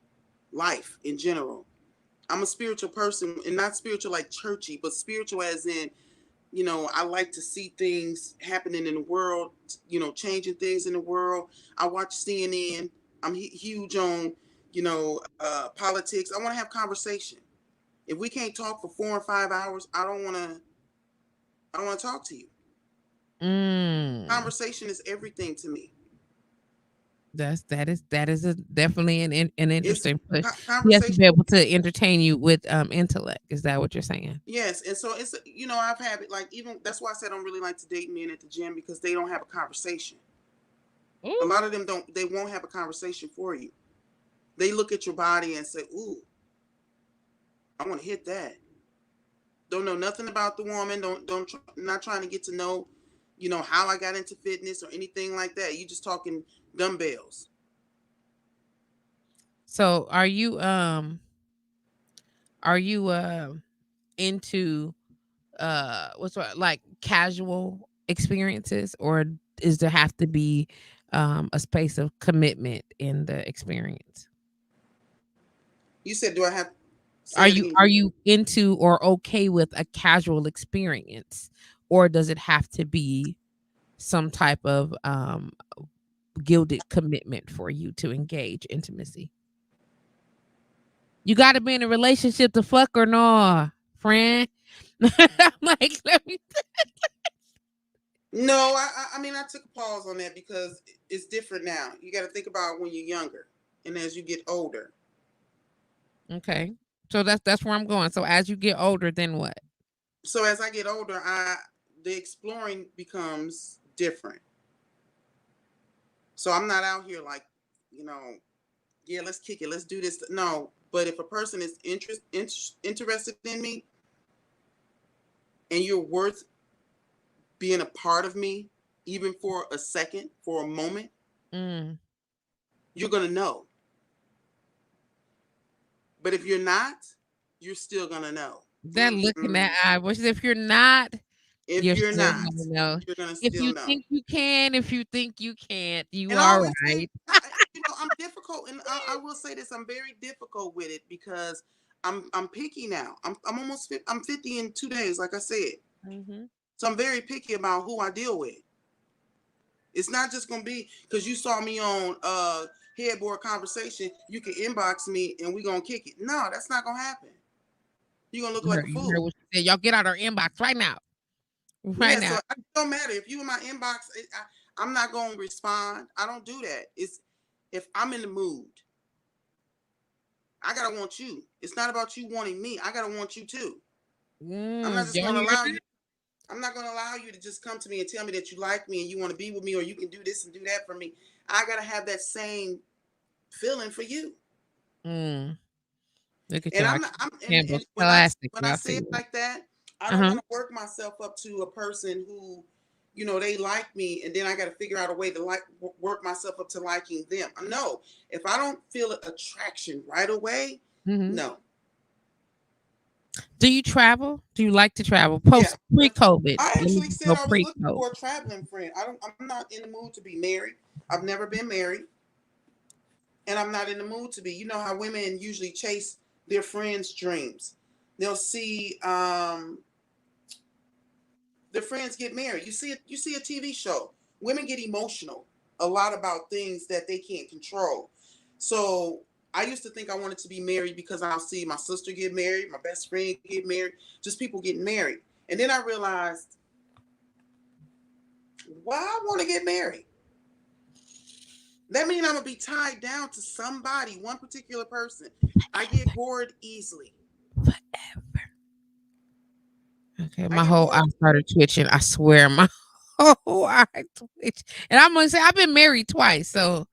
B: life in general. I'm a spiritual person, and not spiritual like churchy, but spiritual as in, I like to see things happening in the world, changing things in the world. I watch CNN. I'm huge on, politics. I want to have conversation. If we can't talk for 4 and 5 hours, I don't want to. I don't want to talk to you.
A: Mm.
B: Conversation is everything to me.
A: That is a definitely an
B: It's
A: interesting push. He has to
B: conversation.
A: be able to entertain you with intellect. Is that what you're saying?
B: Yes, and so it's I've had it, like, even that's why I said I don't really like to date men at the gym, because they don't have a conversation. A
A: Ooh.
B: lot of them don't. They won't have a conversation for you. They look at your body and say, "Ooh, I want to hit that." Don't know nothing about the woman. Not trying to get to know, how I got into fitness or anything like that. You just talking dumbbells.
A: So are you into what's what like casual experiences, or is there have to be a space of commitment in the experience?
B: You said, "Do I have?" Say
A: Are
B: that
A: you
B: again.
A: are you into or okay with a casual experience, or does it have to be some type of gilded commitment for you to engage intimacy? You got to be in a relationship to fuck or no, friend. I'm like, let me.
B: No, I mean, I took a pause on that because it's different now. You got to think about when you're younger and as you get older.
A: Okay, so that's where I'm going. So as you get older, then what?
B: So as I get older, the exploring becomes different. So I'm not out here like, you know, yeah, let's kick it, let's do this. No, but if a person is interested in me, and you're worth being a part of me, even for a second, for a moment,
A: Mm.
B: you're gonna know. But if you're not, you're still gonna know.
A: That look in that
B: Mm-mm.
A: eye, which is if you're not,
B: If
A: you're
B: you're
A: still
B: not,
A: gonna know.
B: you're gonna
A: If
B: still
A: you
B: know.
A: think you can, if you think you can't, you
B: And I
A: are
B: always say,
A: right.
B: I'm difficult, and I will say this: I'm very difficult with it because I'm picky now. I'm almost I'm 50 in 2 days, like I said.
A: Mhm.
B: So I'm very picky about who I deal with. It's not just gonna be because you saw me on Headboard Conversation. You can inbox me and we gonna kick it. No, that's not gonna happen. You're gonna look like a
A: You heard
B: fool.
A: what she said. Y'all get out our inbox right now. Right
B: Yeah,
A: now.
B: so it don't matter if you in my inbox. I'm not gonna respond. I don't do that. It's if I'm in the mood, I gotta want you. It's not about you wanting me. I gotta want you too. I'm not just
A: Y'all
B: gonna
A: hear
B: allow you.
A: that?
B: I'm not gonna allow you to just come to me and tell me that you like me and you want to be with me or you can do this and do that for me. I gotta have that same feeling for you.
A: Mm. Look at
B: And
A: y'all.
B: I'm not. And
A: Campbell's
B: when
A: classic.
B: when I
A: Y'all
B: say
A: see
B: it
A: that.
B: like that, I don't
A: Uh-huh.
B: want to work myself up to a person who, they like me, and then I got to figure out a way to work myself up to liking them. No, if I don't feel attraction right away,
A: Mhm.
B: no.
A: Do you travel? Do you like to travel?
B: Yeah,
A: Post pre-COVID.
B: I
A: Let me
B: actually
A: just
B: said
A: go
B: I was looking
A: pre-COVID.
B: for a traveling friend. I'm not in the mood to be married. I've never been married, and I'm not in the mood to be. You know how women usually chase their friends' dreams. They'll see their friends get married. You see a TV show. Women get emotional a lot about things that they can't control. So I used to think I wanted to be married because I'll see my sister get married, my best friend get married, just people getting married. And then I realized why I want to get married. That means I'm gonna be tied down to somebody, one particular person. I get bored easily.
A: Okay,
B: I
A: my
B: get
A: whole eye
B: bored.
A: started twitching. I swear, my whole eye twitch. And I'm gonna say I've been married twice, so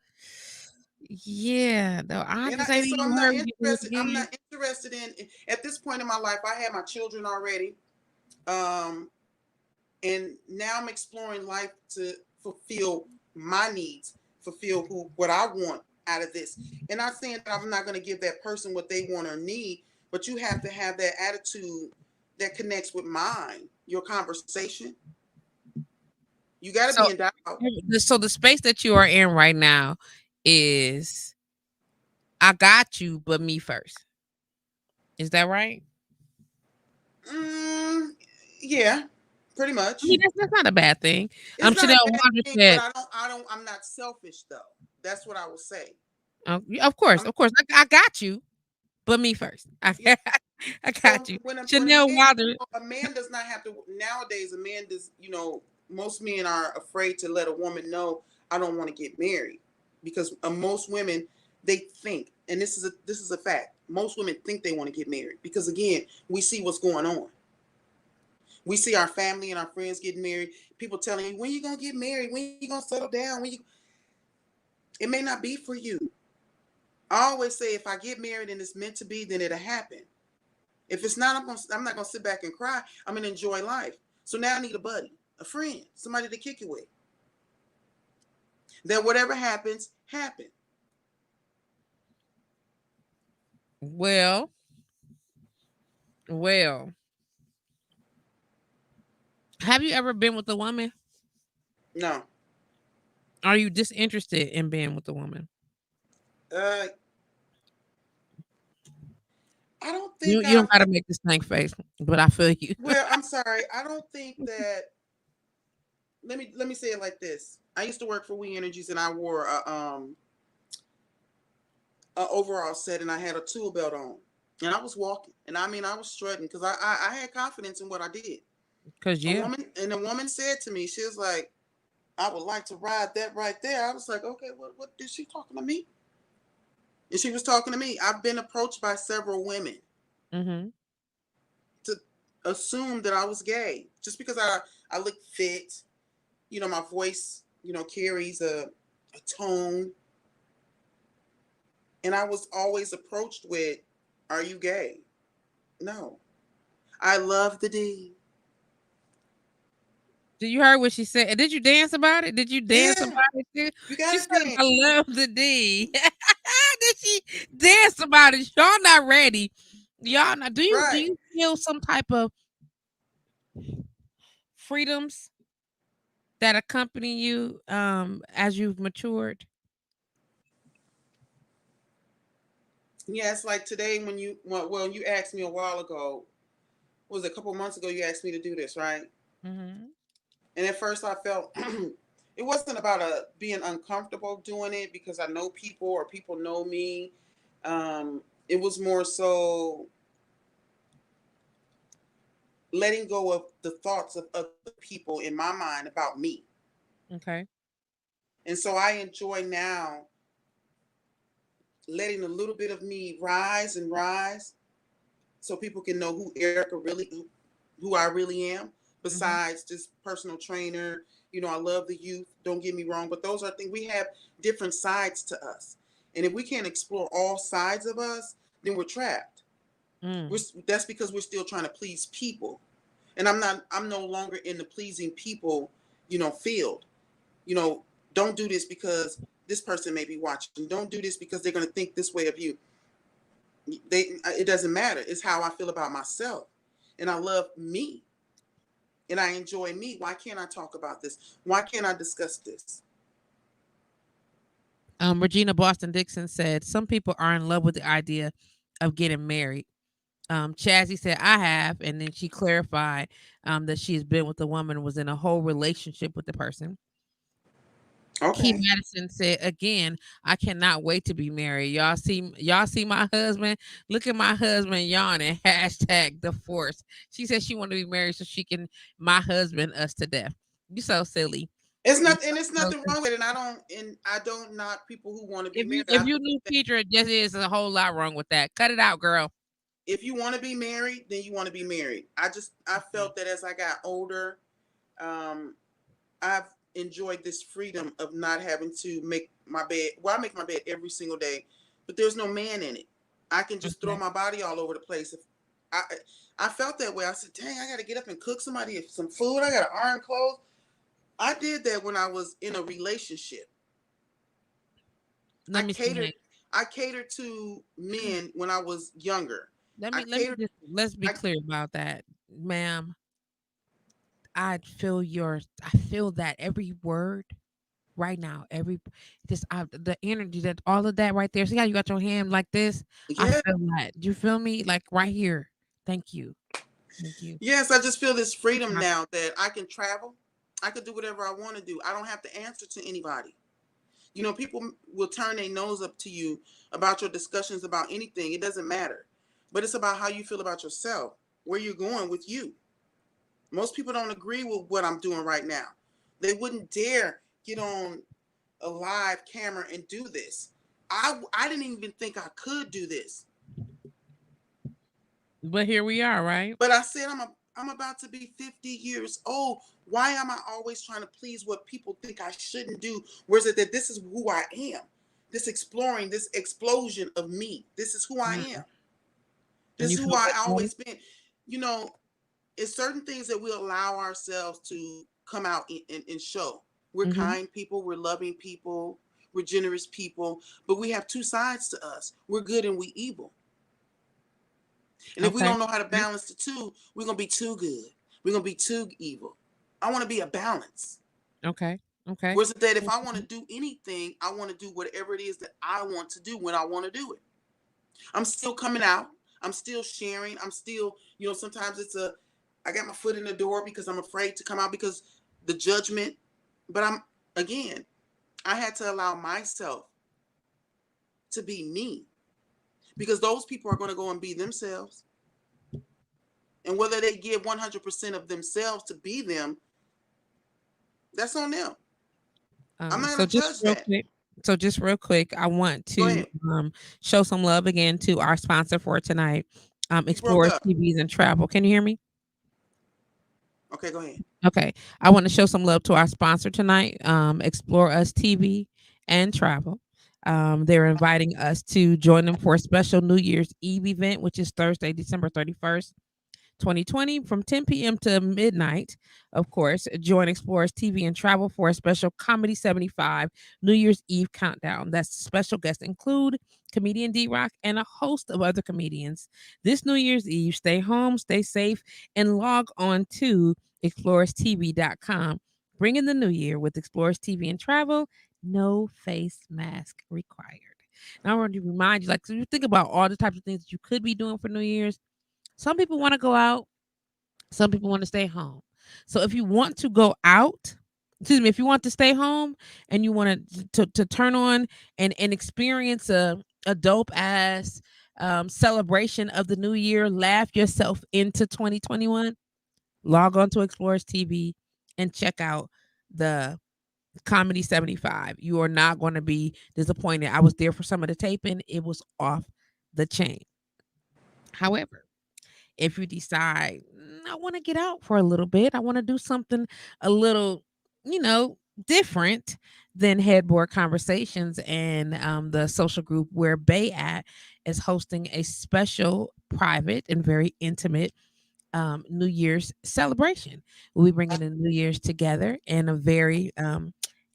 A: yeah, the eye just
B: And
A: ain't
B: so
A: even hurt me to do it
B: I'm
A: again.
B: not interested in at this point in my life. I had my children already. Um, and now I'm exploring life to fulfill my needs, fulfill what I want out of this. And not saying that I'm not going to give that person what they want or need, but you have to have that attitude that connects with mine. Your conversation, you got to be
A: So,
B: endowed.
A: the space that you are in right now is I got you, but me first. Is that right?
B: Mm, yeah, pretty
A: I mean,
B: much.
A: that's not a bad thing.
B: It's not
A: Chanel
B: a bad
A: Wonder
B: thing, but
A: said,
B: I'm not selfish though. That's what I will say.
A: Of course, I got you, but me first.
B: Yeah.
A: I
B: So
A: got you.
B: when a
A: Chanel Wilder.
B: man does not have to nowadays, a man does, most men are afraid to let a woman know I don't want to get married because most women, they think, and this is a fact, most women think they want to get married because again we see what's going on. We see our family and our friends getting married. People telling you when you gonna get married, when you gonna settle down, it may not be for you. I always say if I get married and it's meant to be, then it'll happen. If it's not, I'm not gonna sit back and cry. I'm gonna enjoy life. So now I need a buddy, a friend, somebody to kick it with. That whatever happens, happen.
A: Well, well, have you ever been with a woman?
B: No,
A: Are you disinterested in being with a woman?
B: uh, I don't
A: You
B: think
A: you
B: I've.
A: don't gotta make this stank face, but I feel you.
B: Well, I'm sorry. I don't think that. Let me say it like this. I used to work for We Energies, and I wore a overall set, and I had a tool belt on, and I was walking, and I mean I was strutting because I had confidence in what I did.
A: Cause yeah,
B: A woman said to me, she was like, I would like to ride that right there. I was like, okay, what is she talking to me? And she was talking to me. I've been approached by several women
A: hmm
B: to assume that I was gay just because I look fit. My voice, carries a tone. And I was always approached with, "Are you gay?" No. I love the D.
A: Do you heard what she said? Did you dance about it? Did you dance
B: Yeah,
A: about it too?
B: you
A: She
B: gotta
A: said,
B: dance.
A: "I love the D." Did she dance about it? Y'all not ready. Y'all not. Do
B: Right.
A: you feel some type of freedoms that accompany you as you've matured?
B: Yeah, it's like today when well, you asked me a while ago, was it a couple months ago you asked me to do this, right?
A: Hmm.
B: And at first I felt it wasn't about being uncomfortable doing it because I know people or people know me. It was more so letting go of the thoughts of other people in my mind about me.
A: Okay.
B: And so I enjoy now letting a little bit of me rise and rise so people can know who Erica really, who I really am.
A: Hmm.
B: Besides just personal trainer, I love the youth. Don't get me wrong, but those are things we have different sides to us, and if we can't explore all sides of us, then we're trapped. We're,
A: Mm.
B: that's because we're still trying to please people, and I'm not. I'm no longer in the pleasing people, field. You know, don't do this because this person may be watching. Don't do this because they're going to think this way of you. It doesn't matter. It's how I feel about myself, and I love me, and I enjoy me. Why can't I talk about this? Why can't I discuss this?
A: Regina Boston Dixon said, "Some people are in love with the idea of getting married." Chazzy said, "I have," and then she clarified that she has been with a woman and was in a whole relationship with the person. Key
B: Okay.
A: Madison said, "Again, I cannot wait to be married. Y'all see my husband. Look at my husband yawning. Hashtag divorce." She said she wanted to be married so she can my husband us to death. You so silly.
B: It's
A: You
B: not, and it's
A: so
B: nothing
A: silly.
B: wrong with it. And I don't knock people who want to be
A: If you
B: married.
A: if
B: I
A: you
B: think
A: knew
B: that
A: Peter, just is a whole lot wrong with that. Cut it out, girl.
B: if you want to be married, then you want to be married. I
A: Mm.
B: felt that as I got older, um, I've enjoyed this freedom of not having to make my bed. Well, I make my bed every single day, but there's no man in it. I can just throw
A: Okay.
B: my body all over the place. If I I felt that way. I said, "Dang, I got to get up and cook somebody some food. I got to iron clothes." I did that when I was in a relationship. I
A: Let me see.
B: catered. I catered to men when I was younger. I
A: Let me
B: catered.
A: just let's be
B: I
A: clear about that, ma'am. I feel that every word right now, every just the energy that all of that right there. See how you got your hand like this? I
B: yeah.
A: feel that. Do you feel me? Like right here. Thank you. Thank you.
B: Yes, I just feel this freedom
A: My-
B: now that I can travel. I can do whatever I want to do. I don't have to answer to anybody. People will turn their nose up to you about your discussions about anything. It doesn't matter. But it's about how you feel about yourself, where you're going with you. Most people don't agree with what I'm doing right now. They wouldn't dare get on a live camera and do this. I didn't even think I could do this.
A: But here we are, right?
B: But I said I'm about to be 50 years old. Why am I always trying to please what people think I shouldn't do? Whereas it that this is who I am. This exploring, this explosion of me. This is who I am.
A: Mm. And
B: This
A: you
B: is who
A: feel
B: I
A: good about it?
B: always been. You know, it's certain things that we allow ourselves to come out and show. We're
A: Hmm.
B: kind people, we're loving people, we're generous people, but we have two sides to us. We're good and we evil. And if we
A: Okay.
B: don't know how to balance the two, we're gonna be too good. We're gonna be too evil. I want to be a balance.
A: Okay. Okay.
B: Whereas that if I want to do anything, I want to do whatever it is that I want to do when I want to do it. I'm still coming out. I'm still sharing. I'm still, sometimes I got my foot in the door because I'm afraid to come out because the judgment. But again, I had to allow myself to be me because those people are going to go and be themselves. And whether they give 100% of themselves to be them, that's on them. I'm not
A: So
B: going to
A: just
B: judge
A: real
B: that.
A: quick. So just real quick, I want
B: Go
A: to
B: ahead.
A: show some love again to our sponsor for tonight,
B: You broke
A: Explorers
B: up.
A: TVs and Travel. Can you hear me?
B: Okay, go ahead.
A: Okay. I want to show some love to our sponsor tonight, Explore Us TV and travel. They're inviting us to join them for a special New Year's Eve event, which is Thursday, December 31st. 2020 from 10 p.m. to midnight. Of course, join Explorers TV and Travel for a special Comedy 75 New Year's Eve countdown. That's special guests include comedian D Rock and a host of other comedians. This New Year's Eve, stay home, stay safe, and log on to explorerstv.com. Bring in the new year with Explorers TV and Travel. No face mask required. Now, I want to remind you, like, so you think about all the types of things that you could be doing for New Year's. Some people want to go out, some people want to stay home. So if you want to go out, excuse me, if you want to stay home and you want to turn on and experience a dope ass celebration of the new year, laugh yourself into 2021, log on to Explorers TV and check out the Comedy 75. You are not going to be disappointed. I was there for some of the taping. It was off the chain. However, if you decide, I want to get out for a little bit, I want to do something a little, you know, different than Headboard Conversations and the social group where Bay at is hosting a special, private, and very intimate New Year's celebration. We bringing the New Year's together in a very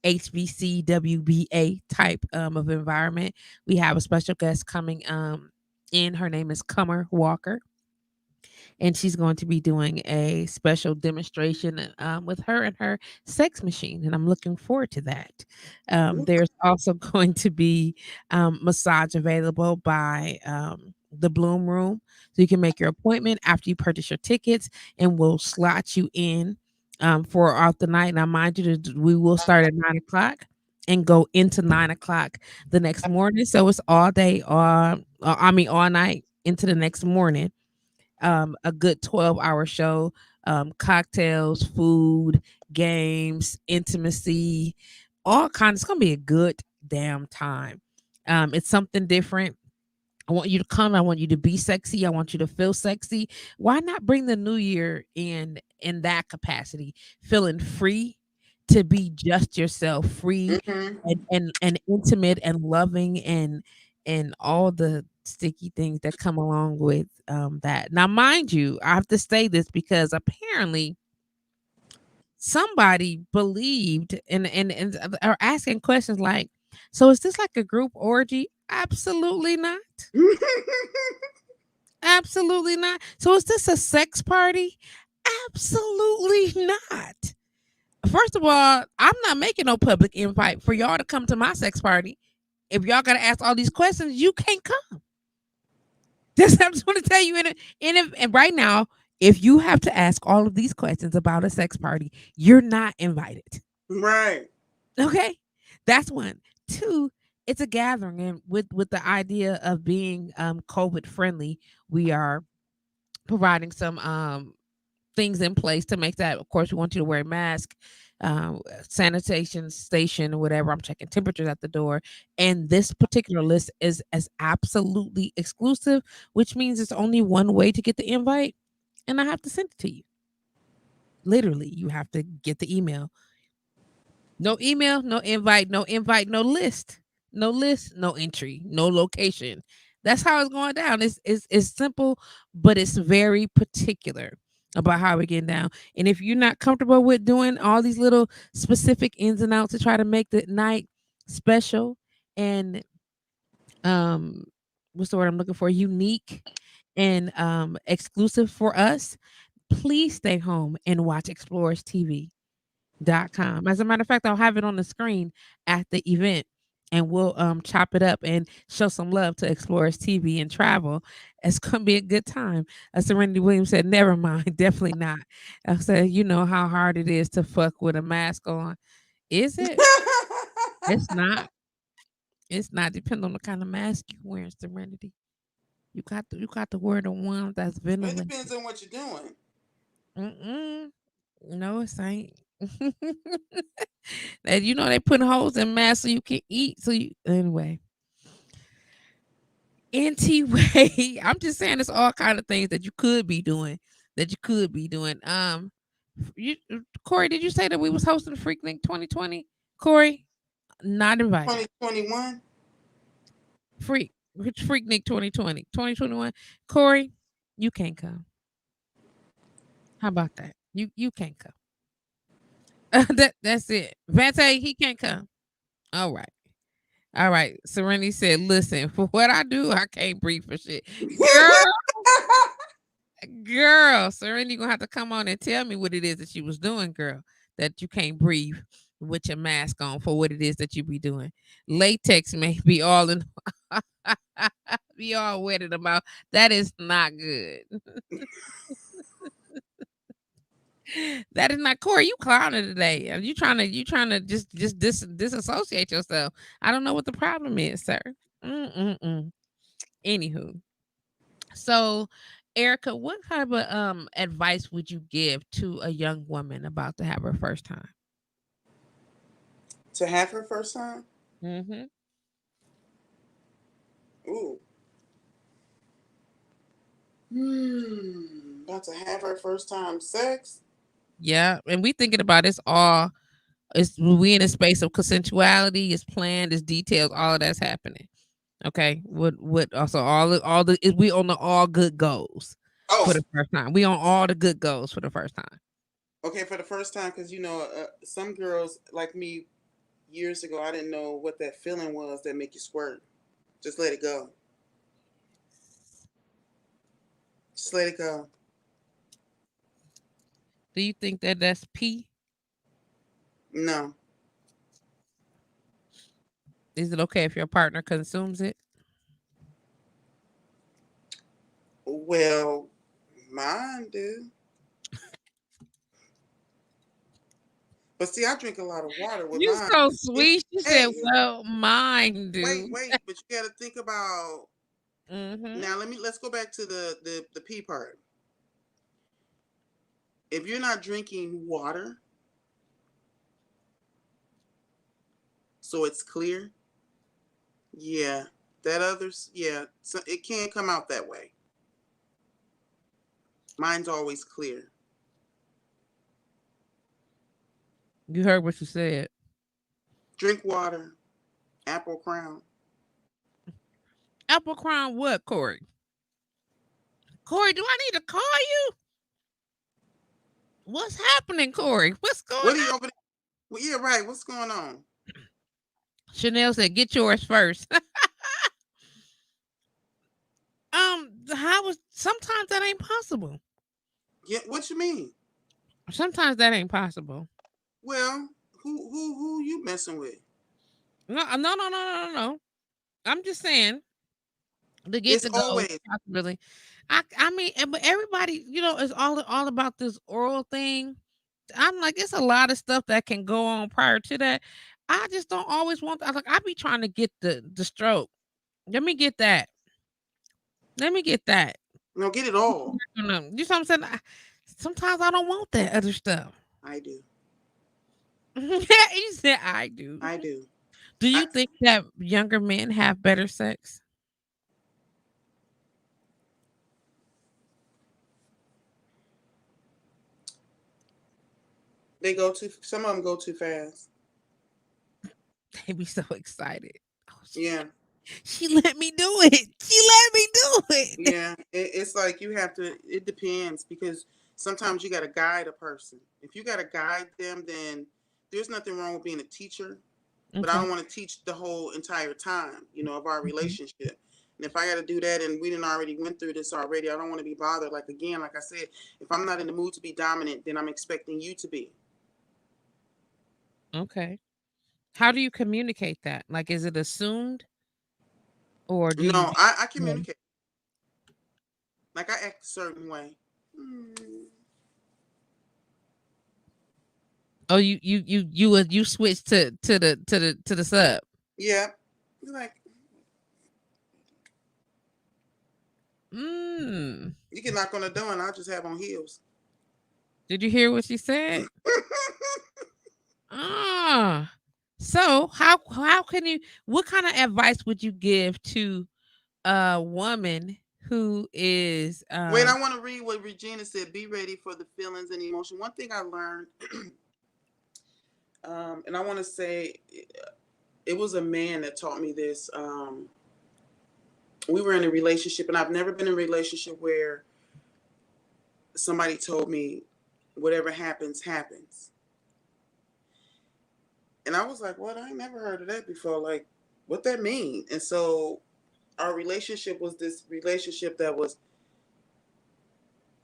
A: HBC WBA type of environment. We have a special guest coming in. Her name is Comer Walker, and she's going to be doing a special demonstration with her and her sex machine, and I'm looking forward to that. There's also going to be massage available by the Bloom Room, so you can make your appointment after you purchase your tickets, and we'll slot you in for out the night. Now, mind you, we will start at 9 o'clock and go into 9 o'clock the next morning, so it's all day, all night into the next morning. A good 12-hour show, cocktails, food, games, intimacy, all kinds. It's gonna be a good damn time. It's something different. I want you to come. I want you to be sexy. I want you to feel sexy. Why not bring the new year in that capacity, feeling free to be just yourself, free
B: Mm-hmm.
A: and intimate and loving and all the sticky things that come along with that. Now, mind you, I have to say this because apparently somebody believed and are asking questions like, so is this like a group orgy? Absolutely not. Absolutely not. So is this a sex party? Absolutely not. First of all, I'm not making no public invite for y'all to come to my sex party. If y'all gotta ask all these questions, you can't come. That's what I'm just want to tell you. And right now, if you have to ask all of these questions about a sex party, you're not invited.
B: Right.
A: Okay, that's one. Two, it's a gathering, and with the idea of being COVID friendly, we are providing some things in place to make that. Of course, we want you to wear a mask, sanitation station or whatever. I'm checking temperatures at the door, and this particular list is as absolutely exclusive, which means it's only one way to get the invite, and I have to send it to you. Literally, you have to get the email. No email, no invite, no invite, no list. No list, no entry, no location. That's how it's going down. It's simple, but it's very particular about how we're getting down. And if you're not comfortable with doing all these little specific ins and outs to try to make the night special and um what's the word I'm looking for? Unique and exclusive for us, please stay home and watch Explorers TV.com. As a matter of fact, I'll have it on the screen at the event, and we'll chop it up and show some love to Explorers TV and Travel. It's gonna be a good time. Serenity Williams said, "Never mind, definitely not." I said, "You know how hard it is to fuck with a mask on. Is it? It's not. It's not. Depending on the kind of mask you're wearing, Serenity. You got to wear the one that's
B: It
A: ventilated.
B: depends on what you're doing.
A: Mm-mm. No, it ain't." And you know they put holes in masks so you can eat. So you anyway, I'm just saying there's all kind of things that you could be doing. That you could be doing. You Corey, did you say that we was hosting Freak Link 2020? Corey? Not invited.
B: 2021.
A: Freak. Which Freak Nick 2020. 2021. Corey, you can't come. How about that? You can't come. That's it. Vante, he can't come. All right. All right. Serenity said, listen, for what I do, I can't breathe for shit. Girl, Serenity gonna have to come on and tell me what it is that you was doing, girl. That you can't breathe with your mask on for what it is that you be doing. Latex may be all in be all wet in the mouth. That is not good. That is not Corey. You clowning today. Are you trying to just disassociate yourself? I don't know what the problem is, sir. Mm-mm-mm. Anywho, so Erica, what type of advice would you give to a young woman about to have her first time?
B: To have her first time.
A: Mm-hmm.
B: Ooh. About to have her first time sex.
A: Yeah, and we thinking about this all. It's we in a space of consensuality. It's planned. It's details. All of that's happening. Okay. What also we on the all good goals
B: Oh,
A: for the first time. We on all the good goals for the first time.
B: okay, for the first time, because some girls like me years ago, I didn't know what that feeling was that make you squirt. Just let it go. Just let it go.
A: Do you think that that's P?
B: No.
A: Is it okay if your partner consumes it?
B: Well, mine do. But see, I drink a lot of water with
A: You
B: mine.
A: so
B: It,
A: sweet. She said,
B: hey,
A: "Well, mine
B: wait,
A: do."
B: wait, but you got to think about
A: Mm-hmm.
B: now. Let's go back to the pee part. If you're not drinking water, so it's clear. Yeah, that others. Yeah, so it can't come out that way. Mine's always clear.
A: You heard what you said.
B: Drink water. Apple Crown.
A: Apple Crown, what, Corey? Corey, do I need to call you? What's happening, Corey? What's going
B: What are you
A: on?
B: over there? Well, yeah, right. What's going on?
A: Chanel said, "Get yours first." How was sometimes that ain't possible.
B: Yeah, what you mean?
A: Sometimes that ain't possible.
B: Well, who you messing with?
A: No, no, no, no, no, no, no. I'm just saying to get
B: It's
A: to go
B: always
A: possibility. I mean, but everybody, is all about this oral thing. I'm like, it's a lot of stuff that can go on prior to that. I just don't always want. I like. I be trying to get the stroke. Let me get that. Let me get that.
B: get it all.
A: You know what I'm saying? Sometimes I don't want that other stuff.
B: I do.
A: He said, "I do."
B: I do.
A: Do
B: I,
A: you think that younger men have better sex?
B: they go too. Some of them go too fast.
A: They be so excited. Oh,
B: Yeah,
A: she let me do it. She let me do it.
B: yeah. It's like you have to. It depends because sometimes you got to guide a person. If you got to guide them, then there's nothing wrong with being a teacher. But I
A: Okay.
B: don't want to teach the whole entire time, of our
A: Mhm.
B: relationship. And if I got to do that, and we didn't already went through this already, I don't want to be bothered. Like again, like I said, if I'm not in the mood to be dominant, then I'm expecting you to be.
A: Okay. How do you communicate that? Like, is it assumed or do you
B: No,
A: just
B: I
A: yeah.
B: communicate. Like I act a certain way. Hmm.
A: Oh, you switch to the sub.
B: Yeah. Like
A: Mm.
B: you can knock on the door and I'll just have on heels.
A: Did you hear what she said? Ah. So how can you what kind of advice would you give to a woman who is
B: Wait, I want to read what Regina said. Be ready for the feelings and emotion. One thing I learned, and I want to say, it was a man that taught me this. We were in a relationship, and I've never been in a relationship where somebody told me, whatever happens, happens. And I was like, what? I ain't never heard of that before. Like, what that mean? And so our relationship was this relationship that was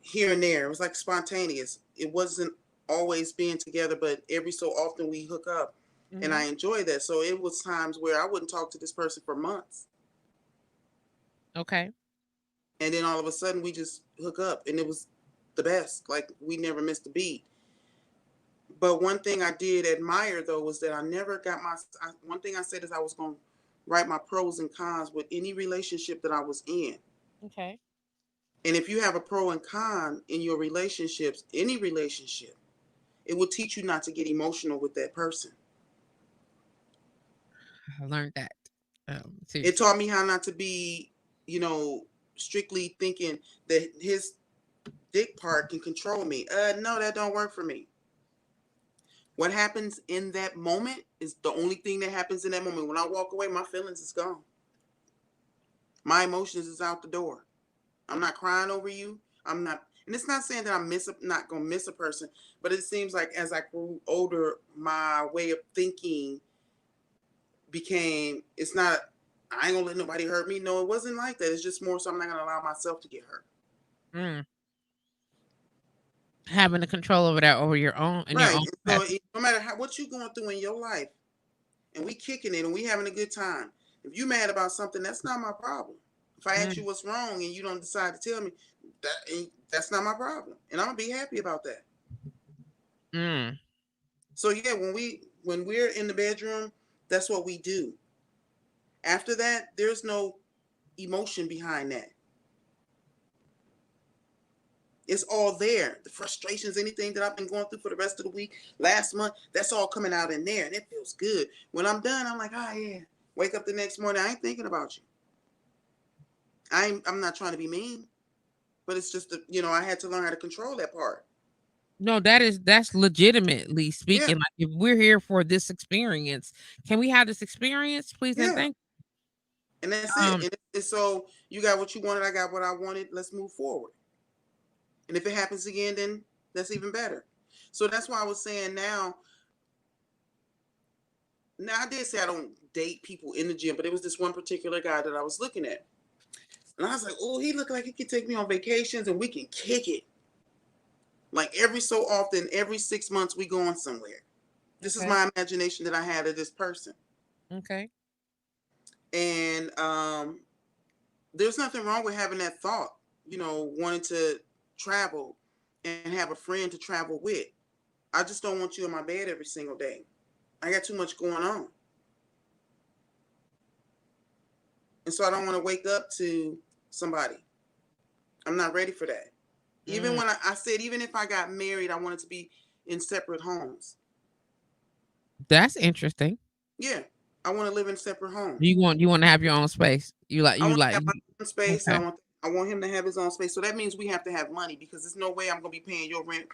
B: here and there. It was like spontaneous. It wasn't always being together, but every so often we hook up. And
A: Mm-hmm.
B: I enjoy that. So it was times where I wouldn't talk to this person for months.
A: Okay.
B: And then all of a sudden we just hook up, and it was the best. Like, we never missed a beat. But one thing I did admire though was that I never got one thing I said is I was going to write my pros and cons with any relationship that I was in.
A: Okay.
B: And if you have a pro and con in your relationships, any relationship, it will teach you not to get emotional with that person.
A: I learned that too.
B: It taught me how not to be, you know, strictly thinking that his dick part can control me. No, that don't work for me. What happens in that moment is the only thing that happens in that moment. When I walk away, my feelings is gone. My emotions is out the door. I'm not crying over you. I'm not, and it's not saying that not gonna miss a person, but it seems like as I grew older, my way of thinking became, it's not, I ain't gonna let nobody hurt me. No, it wasn't like that. It's just more so I'm not gonna allow myself to get hurt.
A: Mm. Having the control over that over your own and your
B: Right.
A: own
B: And so
A: capacity.
B: no matter what you going through in your life, and we kicking it and we having a good time. If you mad about something, that's not my problem. If I ask you
A: Mm.
B: what's wrong and you don't decide to tell me, that's not my problem, and I'm gonna be happy about that.
A: Mm.
B: So yeah, when we're in the bedroom, that's what we do. After that, there's no emotion behind that. It's all there. The frustrations, anything that I've been going through for the rest of the week, last month, that's all coming out in there, and it feels good. When I'm done, I'm like, oh yeah. Wake up the next morning, I ain't thinking about you. I'm not trying to be mean, but it's just that, I had to learn how to control that part.
A: No, that's legitimately
B: Yeah,
A: speaking. Like if we're here for this experience, can we have this experience, please and
B: yeah,
A: thank
B: and that's
A: you?
B: it. And so you got what you wanted, I got what I wanted. Let's move forward. And if it happens again, then that's even better. So that's why I was saying now. Now I did say I don't date people in the gym, but it was this one particular guy that I was looking at, and I was like, oh, he looked like he could take me on vacations and we can kick it. Like every so often, every 6 months, we going somewhere. This is
A: Okay.
B: my imagination that I had of this person.
A: Okay.
B: And there's nothing wrong with having that thought, wanting to travel and have a friend to travel with. I just don't want you in my bed every single day. I got too much going on. And so I don't want to wake up to somebody. I'm not ready for that. Even
A: Mm.
B: when I said, even if I got married, I wanted to be in separate homes.
A: That's interesting.
B: Yeah, I want to live in separate homes.
A: You want to have your own space. You like
B: I
A: you
B: want to
A: like
B: have my own space, and
A: okay.
B: I want him to have his own space. So that means we have to have money, because there's no way I'm gonna be paying your rent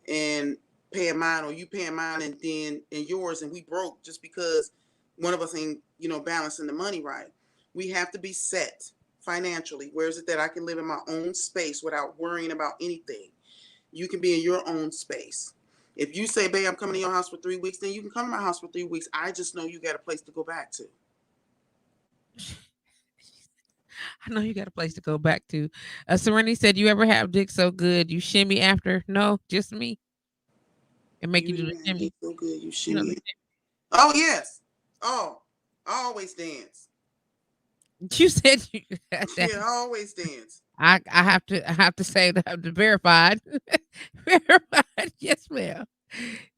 B: and paying mine, or you paying mine and yours, and we broke just because one of us ain't balancing the money right. We have to be set financially. Where is it that I can live in my own space without worrying about anything? You can be in your own space. If you say, babe, I'm coming to your house for 3 weeks, then you can come to my house for 3 weeks. I just know you got a place to go back to.
A: I know you got a place to go back to. Serenity said, "You ever have dick so good you shimmy after?" No, just me. And make
B: You
A: you do
B: ever
A: the
B: had
A: shimmy.
B: dick so good you
A: You know
B: shimmy
A: the
B: it? Oh yes. Oh, I always dance.
A: you said you that.
B: Yeah, I always dance.
A: I have to say that I have to verified. Verified. Yes, ma'am.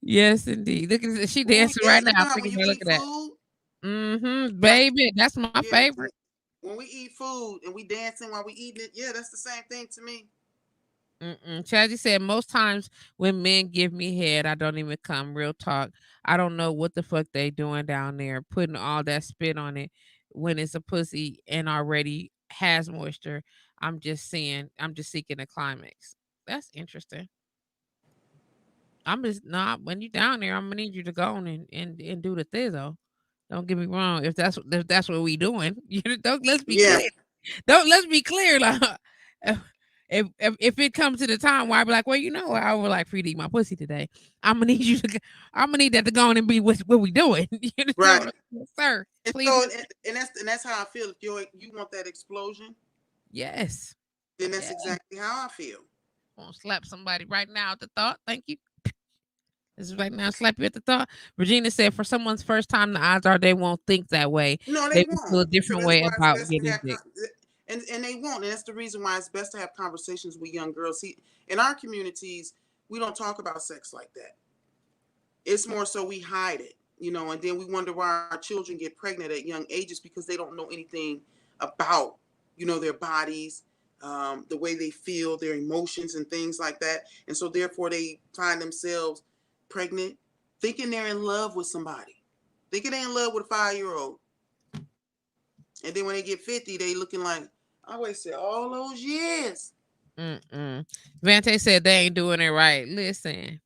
A: Yes, indeed. Look at she
B: Oh
A: dancing
B: yeah,
A: right
B: you
A: now.
B: know how when
A: Thinking
B: you
A: about look
B: eat
A: at that.
B: food,
A: Mm-hmm.
B: like,
A: Baby, that's my
B: yeah,
A: favorite.
B: when we eat food and we dancing while we eating it, yeah, that's the same thing to me.
A: Mm-mm. Chazzy said most times when men give me head, I don't even come. Real talk. I don't know what the fuck they doing down there, putting all that spit on it when it's a pussy and already has moisture. I'm just seeking a climax. That's interesting. I'm just not when you down there. I'm gonna need you to go on and do the thizzle. Don't get me wrong. If that's what we doing, don't let's be
B: Yeah,
A: clear. Don't let's be clear. Like, if it comes to the time where I be like, well, I would like for you to eat my pussy today. I'm gonna need you to. I'm gonna need that to go on and be what we doing. You know
B: right.
A: what sir?
B: And
A: Please.
B: so, and that's how I feel. If you want that explosion,
A: Yes.
B: then that's
A: Yeah.
B: exactly how I feel.
A: I'm gonna slap somebody right now at the thought. Thank you. This is right now. Slap you at the thought. Regina said, for someone's first time, the odds are they won't think that way.
B: No, they
A: They will feel
B: won't.
A: a
B: So
A: different
B: that's
A: way
B: why it's
A: about
B: best to
A: getting
B: have,
A: dick.
B: and they won't. And that's the reason why it's best to have conversations with young girls. See, in our communities, we don't talk about sex like that. It's more so we hide it, and then we wonder why our children get pregnant at young ages because they don't know anything about, their bodies, the way they feel, their emotions, and things like that. And so therefore they find themselves pregnant, thinking they're in love with somebody, thinking they're in love with a 5-year-old. And then when they get 50, they looking like, I wasted all those years.
A: Mm-mm. Vante said they ain't doing it right. Listen,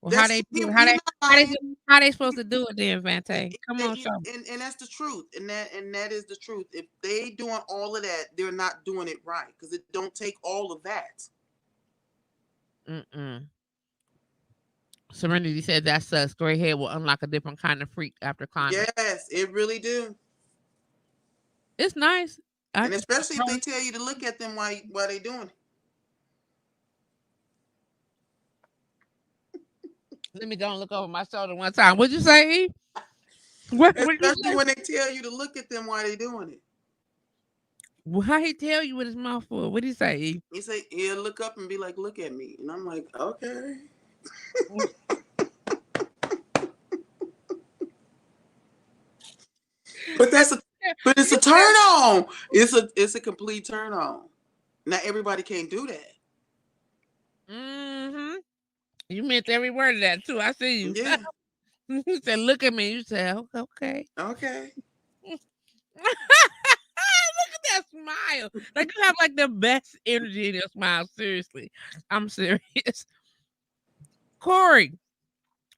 A: well, how
B: That's
A: they do?
B: you're not
A: How they
B: lying.
A: how they supposed to do it then,
B: And,
A: Vante? Come on, show.
B: and that's the truth, and that is the truth. If they doing all of that, they're not doing it right because it don't take all of that.
A: Mm-mm. Serenity said that sucks. Gray hair will unlock a different kind of freak after climbing.
B: Yes, it really do.
A: It's nice. I
B: And
A: just
B: especially if they tell you to look at them while they doing it.
A: let me go and look over my shoulder one time. What'd you say? E? What you
B: Especially
A: say?
B: when they tell you to look at them while they doing it.
A: Well, how he tell you with his mouth full? What'd he say? E?
B: He say he'll look up and be like, "Look at me," and I'm like, "Okay." But it's a turn on. It's a complete turn on. Not everybody can't do that.
A: Mm-hmm. You meant every word of that too. I see you.
B: Yeah.
A: You said, "Look at me." You said, "Okay."
B: Okay.
A: Look at that smile. Like you have like the best energy in your smile. Seriously, I'm serious. Corey,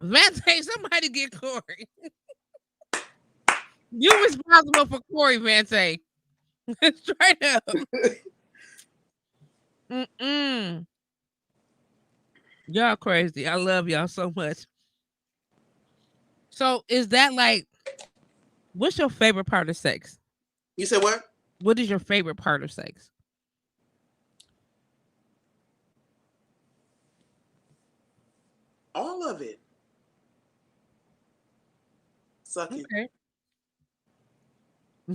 A: Vante, somebody get Corey. You responsible for Corey, Vante. Straight up. Mm-mm. Y'all crazy. I love y'all so much. So is that like what's your favorite part of sex?
B: You said what?
A: What is your favorite part of sex?
B: All of it. Sucking.
A: Okay.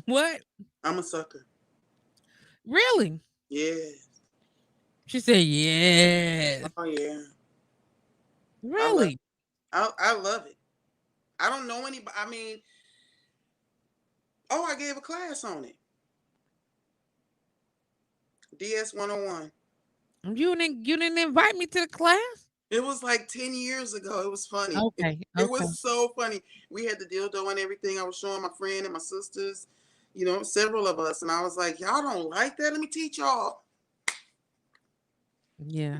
A: What?
B: I'm a sucker.
A: Really?
B: Yeah.
A: She said yes.
B: Oh yeah. I love.
A: Really?
B: I love it. I don't know anybody. I mean, I gave a class on it. DS 101.
A: You didn't invite me to the class?
B: It was like 10 years ago. It was funny.
A: Okay.
B: It
A: Okay.
B: was so funny. We had the dildo and everything. I was showing my friend and my sisters, several of us. And I was like, y'all don't like that? Let me teach y'all.
A: Yeah.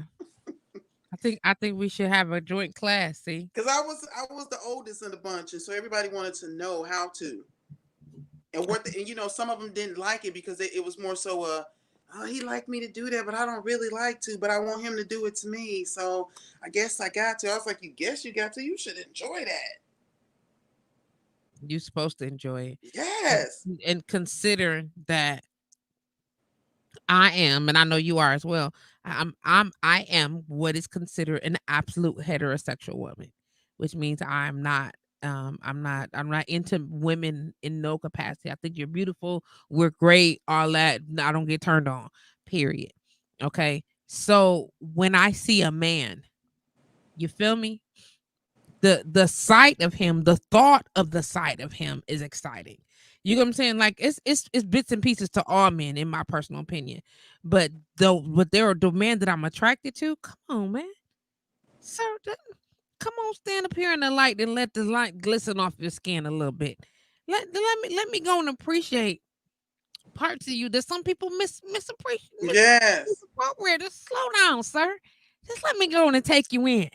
A: I think we should have a joint class, see?
B: Because I was the oldest in the bunch. And so everybody wanted to know how to. And some of them didn't like it because it was more so he liked me to do that, but I don't really like to, but I want him to do it to me. So I guess I got to. I was like, you guess you got to? You should enjoy that.
A: You're supposed to enjoy it.
B: Yes.
A: And consider that I am, and I know you are as well. I am what is considered an absolute heterosexual woman, which means I'm not into women in no capacity. I think you're beautiful, we're great, all that. I don't get turned on. Period. Okay. So when I see a man, you feel me? The sight of him, the thought of the sight of him is exciting. You know what I'm saying? Like it's bits and pieces to all men, in my personal opinion. But there are the men that I'm attracted to. Come on, man, sir. Come on, stand up here in the light and let the light glisten off your skin a little bit. Let me go and appreciate parts of you that some people misappreciate.
B: Yes.
A: Misappropriate. Just slow down, sir. Just let me go and take you in,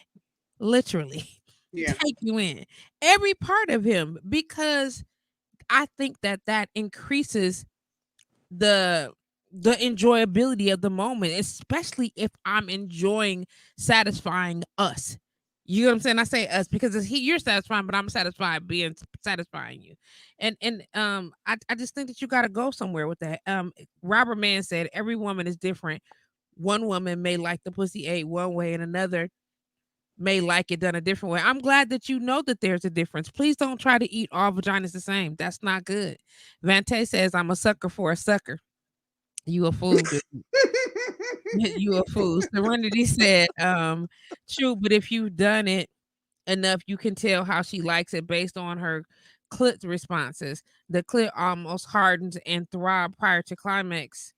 A: literally.
B: Yeah.
A: Take you in every part of him, because I think that that increases the the enjoyability of the moment, especially if I'm enjoying satisfying us. You know what I'm saying? I say us because it's he you're satisfying, but I'm satisfied being satisfying you. I just think that you gotta go somewhere with that. Robert Mann said every woman is different. One woman may like the pussy ate one way and another may like it done a different way. I'm glad that you know that there's a difference. Please don't try to eat all vaginas the same. That's not good. Vante says I'm a sucker for a sucker. You a fool, dude. You a fool. Serenity said, true, but if you've done it enough, you can tell how she likes it based on her clit responses. The clit almost hardens and throb prior to climax.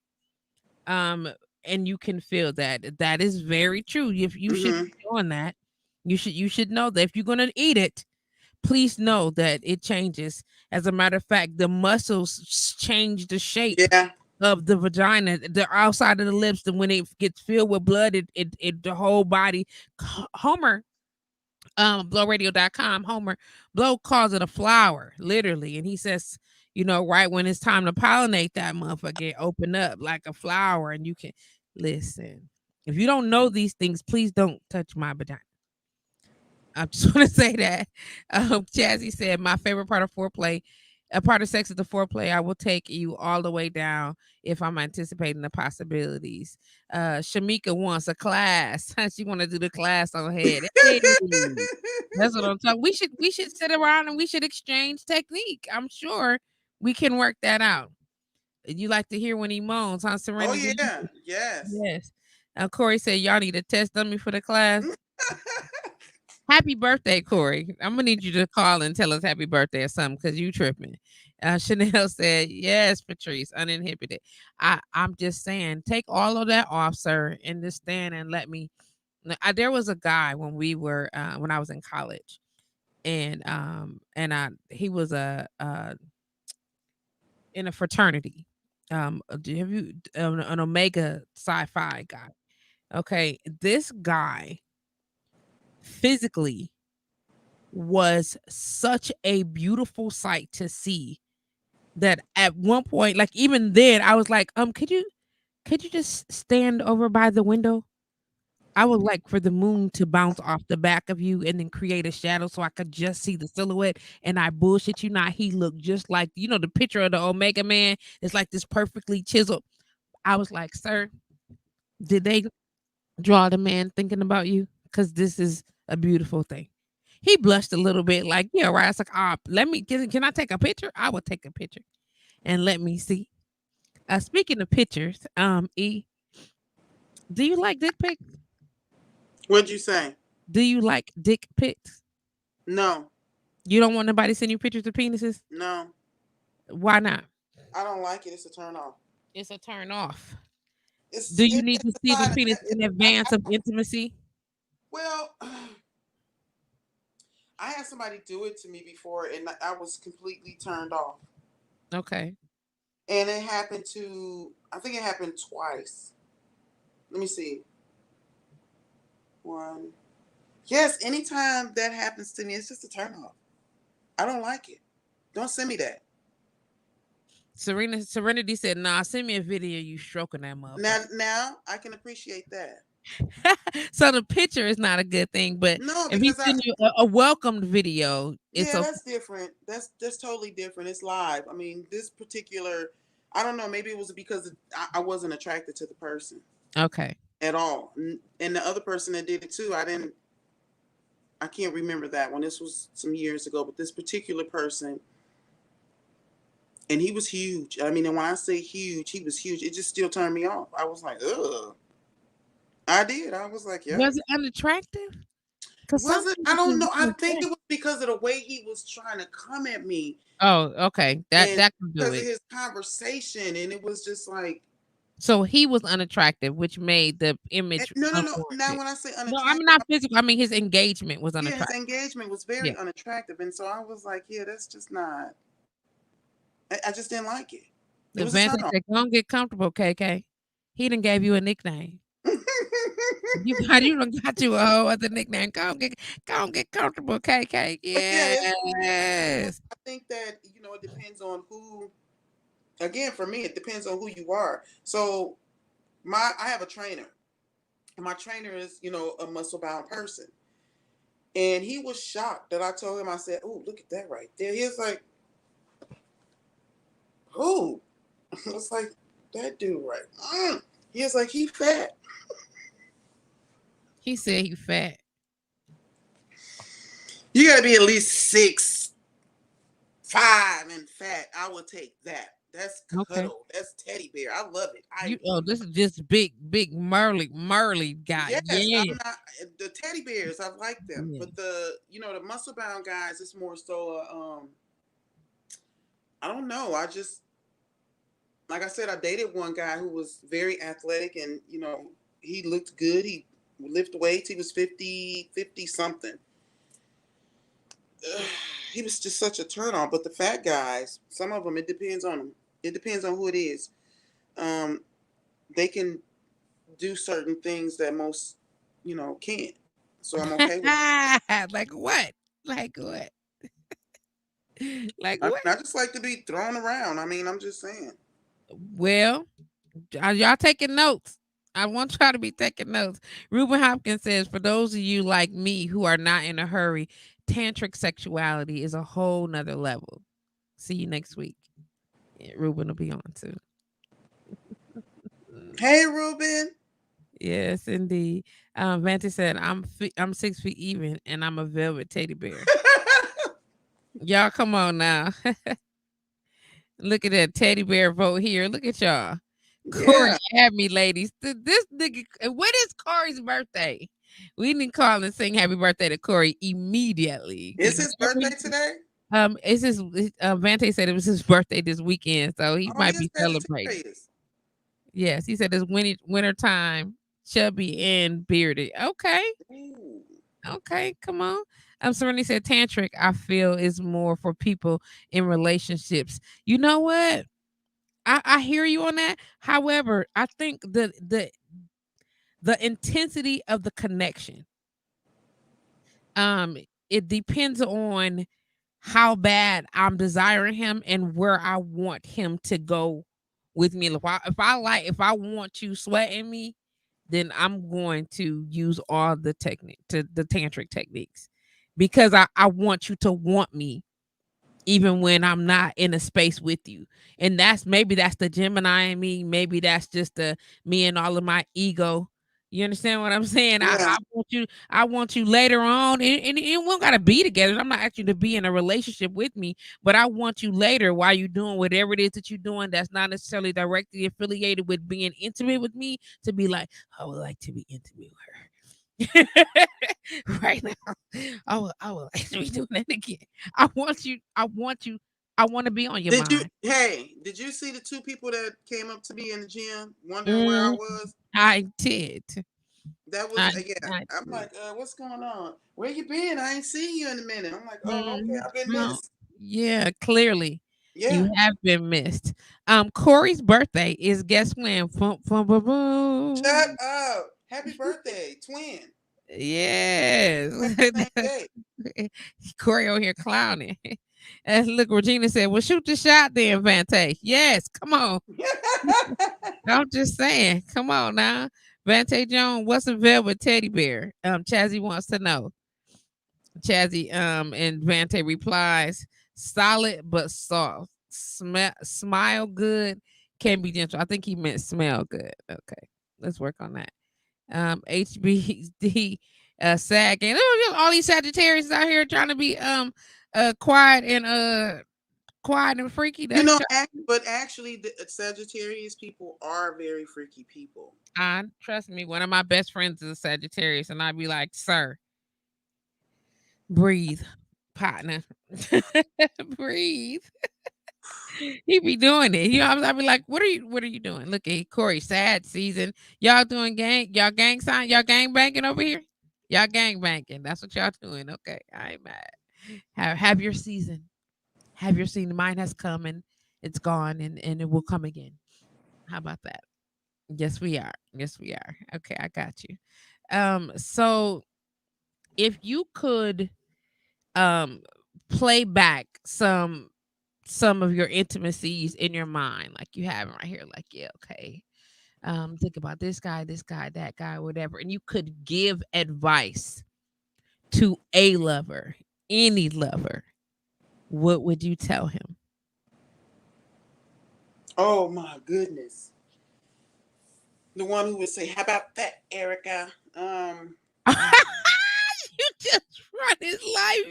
A: Um, and you can feel that. That is very true. If you should
B: Hmm.
A: be doing that, you should know that if you're gonna eat it, please know that it changes. As a matter of fact, the muscles change the shape
B: Yeah.
A: of the vagina, the outside of the lips, and when it gets filled with blood, it the whole body. Homer, blowradio.com, Homer Blow calls it a flower, literally. And he says, right when it's time to pollinate that motherfucker, it open up like a flower, and you can listen. If you don't know these things, please don't touch my vagina. I just want to say that. Jazzy said, my favorite part of foreplay, a part of sex is the foreplay. I will take you all the way down if I'm anticipating the possibilities. Shamika wants a class. She want to do the class on head. Hey, that's what I'm talking. We should sit around and we should exchange technique. I'm sure we can work that out. You like to hear when he moans, huh,
B: Oh
A: Serenity?
B: yeah. Yes.
A: Yes. Corey said, y'all need a test dummy for the class. Happy birthday, Corey. I'm gonna need you to call and tell us happy birthday or something because you tripping. Chanel said, yes, Patrice, uninhibited. I'm just saying, take all of that off, sir, and just stand and let me. There was a guy when I was in college, and he was in a fraternity. Have you an Omega Sci-Fi guy? Okay, this guy physically was such a beautiful sight to see that at one point, like even then, I was like, could you just stand over by the window? I would like for the moon to bounce off the back of you and then create a shadow so I could just see the silhouette. And I bullshit you not, he looked just like the picture of the Omega Man. It's like this perfectly chiseled. I was like, sir, did they draw the man thinking about you? Because this is a beautiful thing. He blushed a little bit, like, yeah, right. I was like, let me can I take a picture? I will take a picture and let me see. Speaking of pictures, do you like dick pics?
B: What'd you say?
A: Do you like dick pics?
B: No.
A: You don't want nobody sending you pictures of penises?
B: No.
A: Why not?
B: I don't like it. It's a turn off.
A: It's a turn off. Do
B: It's
A: you need to
B: it's
A: see the
B: a
A: penis in advance of intimacy?
B: well. I had somebody do it to me before, and I was completely turned off.
A: Okay.
B: And it happened I think it happened twice. Let me see. One. Yes, anytime that happens to me, it's just a turn off. I don't like it. Don't send me that.
A: Serenity said, nah, send me a video of you stroking that
B: Now,
A: motherfucker.
B: now I can appreciate that.
A: So the picture is not a good thing, but
B: No,
A: if he
B: because
A: send you a welcomed video, it's
B: yeah,
A: okay.
B: that's different. That's totally different. It's live. I mean, this particular, I don't know. Maybe it was because I wasn't attracted to the person
A: Okay.
B: at all, and the other person that did it too. I can't remember that one. This was some years ago, but this particular person, and he was huge. I mean, and when I say huge, he was huge. It just still turned me off. I was like, ugh. I did. I was like, yeah.
A: Was it unattractive? Because some
B: Was it? I
A: people
B: don't
A: can
B: know.
A: be
B: I think it
A: unattractive.
B: was because of the way he was trying to come at me,
A: Oh, okay. That
B: and
A: that can do
B: because of
A: it.
B: his conversation, and it was just like,
A: So he was unattractive, which made the image
B: no, no, no. Now,
A: unwarranted.
B: when I say
A: No, I'm
B: unattractive,
A: not physical. I mean his engagement was
B: yeah, his
A: unattractive.
B: engagement was
A: Yeah.
B: very unattractive, and so I was like, yeah, that's just not. I just didn't like it. It
A: The
B: was a turn
A: Vantage
B: off.
A: said, "Don't get comfortable, KK." He done gave you a nickname. You done got you a whole other nickname. Go on get comfortable, KK.
B: But yeah,
A: Yes.
B: I think that it depends on who. Again, for me, it depends on who you are. So I have a trainer, and my trainer is a muscle bound person, and he was shocked that I told him. I said, "Oh, look at that right there." He was like, "Who?" I was like, "That dude right." He was like, "He fat."
A: He said he fat.
B: You got to be at least 6'5" and fat. I will take that. That's
A: Okay.
B: cuddle. That's teddy bear. I love it.
A: You this is just big Merly guy.
B: Yes,
A: Yeah.
B: I'm not the teddy bears. I like them,
A: Yeah.
B: but the muscle bound guys, it's more so. I don't know. I just like I said, I dated one guy who was very athletic, and he looked good. He lifted weights. He was 50 something. He was just such a turn on. But the fat guys, some of them, it depends on them. It depends on who it is. Um, they can do certain things that most, can't. So I'm okay with it.
A: Like what? Like what? Like
B: I
A: what?
B: mean, I just like to be thrown around. I mean, I'm just saying.
A: Well, are y'all taking notes? I want y'all to be taking notes. Ruben Hopkins says, for those of you like me who are not in a hurry, tantric sexuality is a whole nother level. See you next week. Yeah, Ruben will be on too.
B: Hey, Ruben.
A: Yes, indeed. Vante said, I'm 6 feet even and I'm a velvet teddy bear. Y'all come on now. Look at that teddy bear vote here. Look at y'all. Corey
B: Yeah.
A: had me, ladies. This nigga, when is Corey's birthday? We need to call and sing happy birthday to Corey immediately.
B: It's
A: Because
B: his birthday today.
A: it's his Vante said it was his birthday this weekend, so he
B: Oh, he
A: might
B: is
A: be celebrating.
B: Sagittarius.
A: Yes, he said it's winter time, chubby and bearded. Okay.
B: Ooh.
A: Okay, come on. Serenity said tantric, I feel, is more for people in relationships. You know what? I hear you on that. However, I think the intensity of the connection, um, it depends on how bad I'm desiring him and where I want him to go with me. If I want you sweating me, then I'm going to use all the tantric techniques because I want you to want me even when I'm not in a space with you. And that's the Gemini in me. Maybe that's just the me and all of my ego. You understand what I'm saying?
B: Yeah.
A: I want you later on, and we don't gotta be together. I'm not asking you to be in a relationship with me, but I want you later while you're doing whatever it is that you're doing that's not necessarily directly affiliated with being intimate with me to be like, I would like to be intimate with her. Right now. I will actually doing that again. I want to be on your mind.
B: Did you see the two people that came up to me in the gym wondering where I
A: Mm,
B: was?
A: I did.
B: That was,
A: I
B: yeah.
A: I
B: I'm
A: did.
B: like, what's going on? Where you been? I ain't seen you in a minute. I'm like, oh, okay,
A: Mm,
B: I've been
A: no.
B: missed.
A: Yeah, clearly
B: Yeah.
A: you have been missed. Corey's birthday is guess when? Boom, boom, boom,
B: Shut
A: boom.
B: up. Happy birthday, twin.
A: Yes.
B: We have the same day.
A: Corey over here clowning. And look, Regina said, well, shoot the shot then, Vante. Yes, come on. I'm just saying. Come on now. Vante Jones, what's a velvet teddy bear? Chazzy wants to know. Chazzy and Vante replies, solid but soft. Smile good, can be gentle. I think he meant smell good. Okay. Let's work on that. HBD sagging. Oh, all these Sagittarius out here trying to be quiet and freaky. That's what
B: But actually, the Sagittarius people are very freaky people.
A: I trust me. One of my best friends is a Sagittarius, and I'd be like, "Sir, breathe, partner, breathe." He be doing it. I'd be like, What are you doing? Look at Corey, sad season. Y'all doing y'all gang sign, y'all gang banging over here. Y'all gang banging. That's what y'all doing. Okay, I ain't mad. Have your season. Have your season. Mine has come and it's gone, and it will come again. How about that? Yes, we are. Yes, we are. Okay, I got you. So if you could um play back some of your intimacies in your mind, like you have it right here, like, yeah, okay. Think about this guy, that guy, whatever, and you could give advice to a lover, any lover, what would you tell him?
B: Oh my goodness. The one who would say, "How about that, Erica?"
A: You just run his life,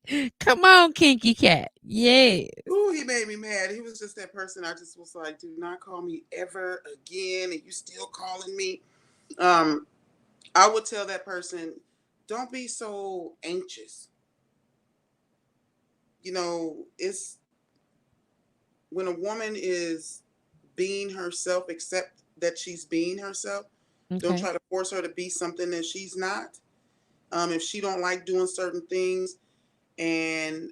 A: yes. Come on, kinky cat. Yes.
B: Ooh, he made me mad. He was just that person. I just was like, "Do not call me ever again," and you still calling me. Um, I would tell that person, "Don't be so anxious." It's when a woman is being herself, accept that she's being herself. Don't
A: Okay.
B: try to force her to be something that she's not. If she don't like doing certain things, and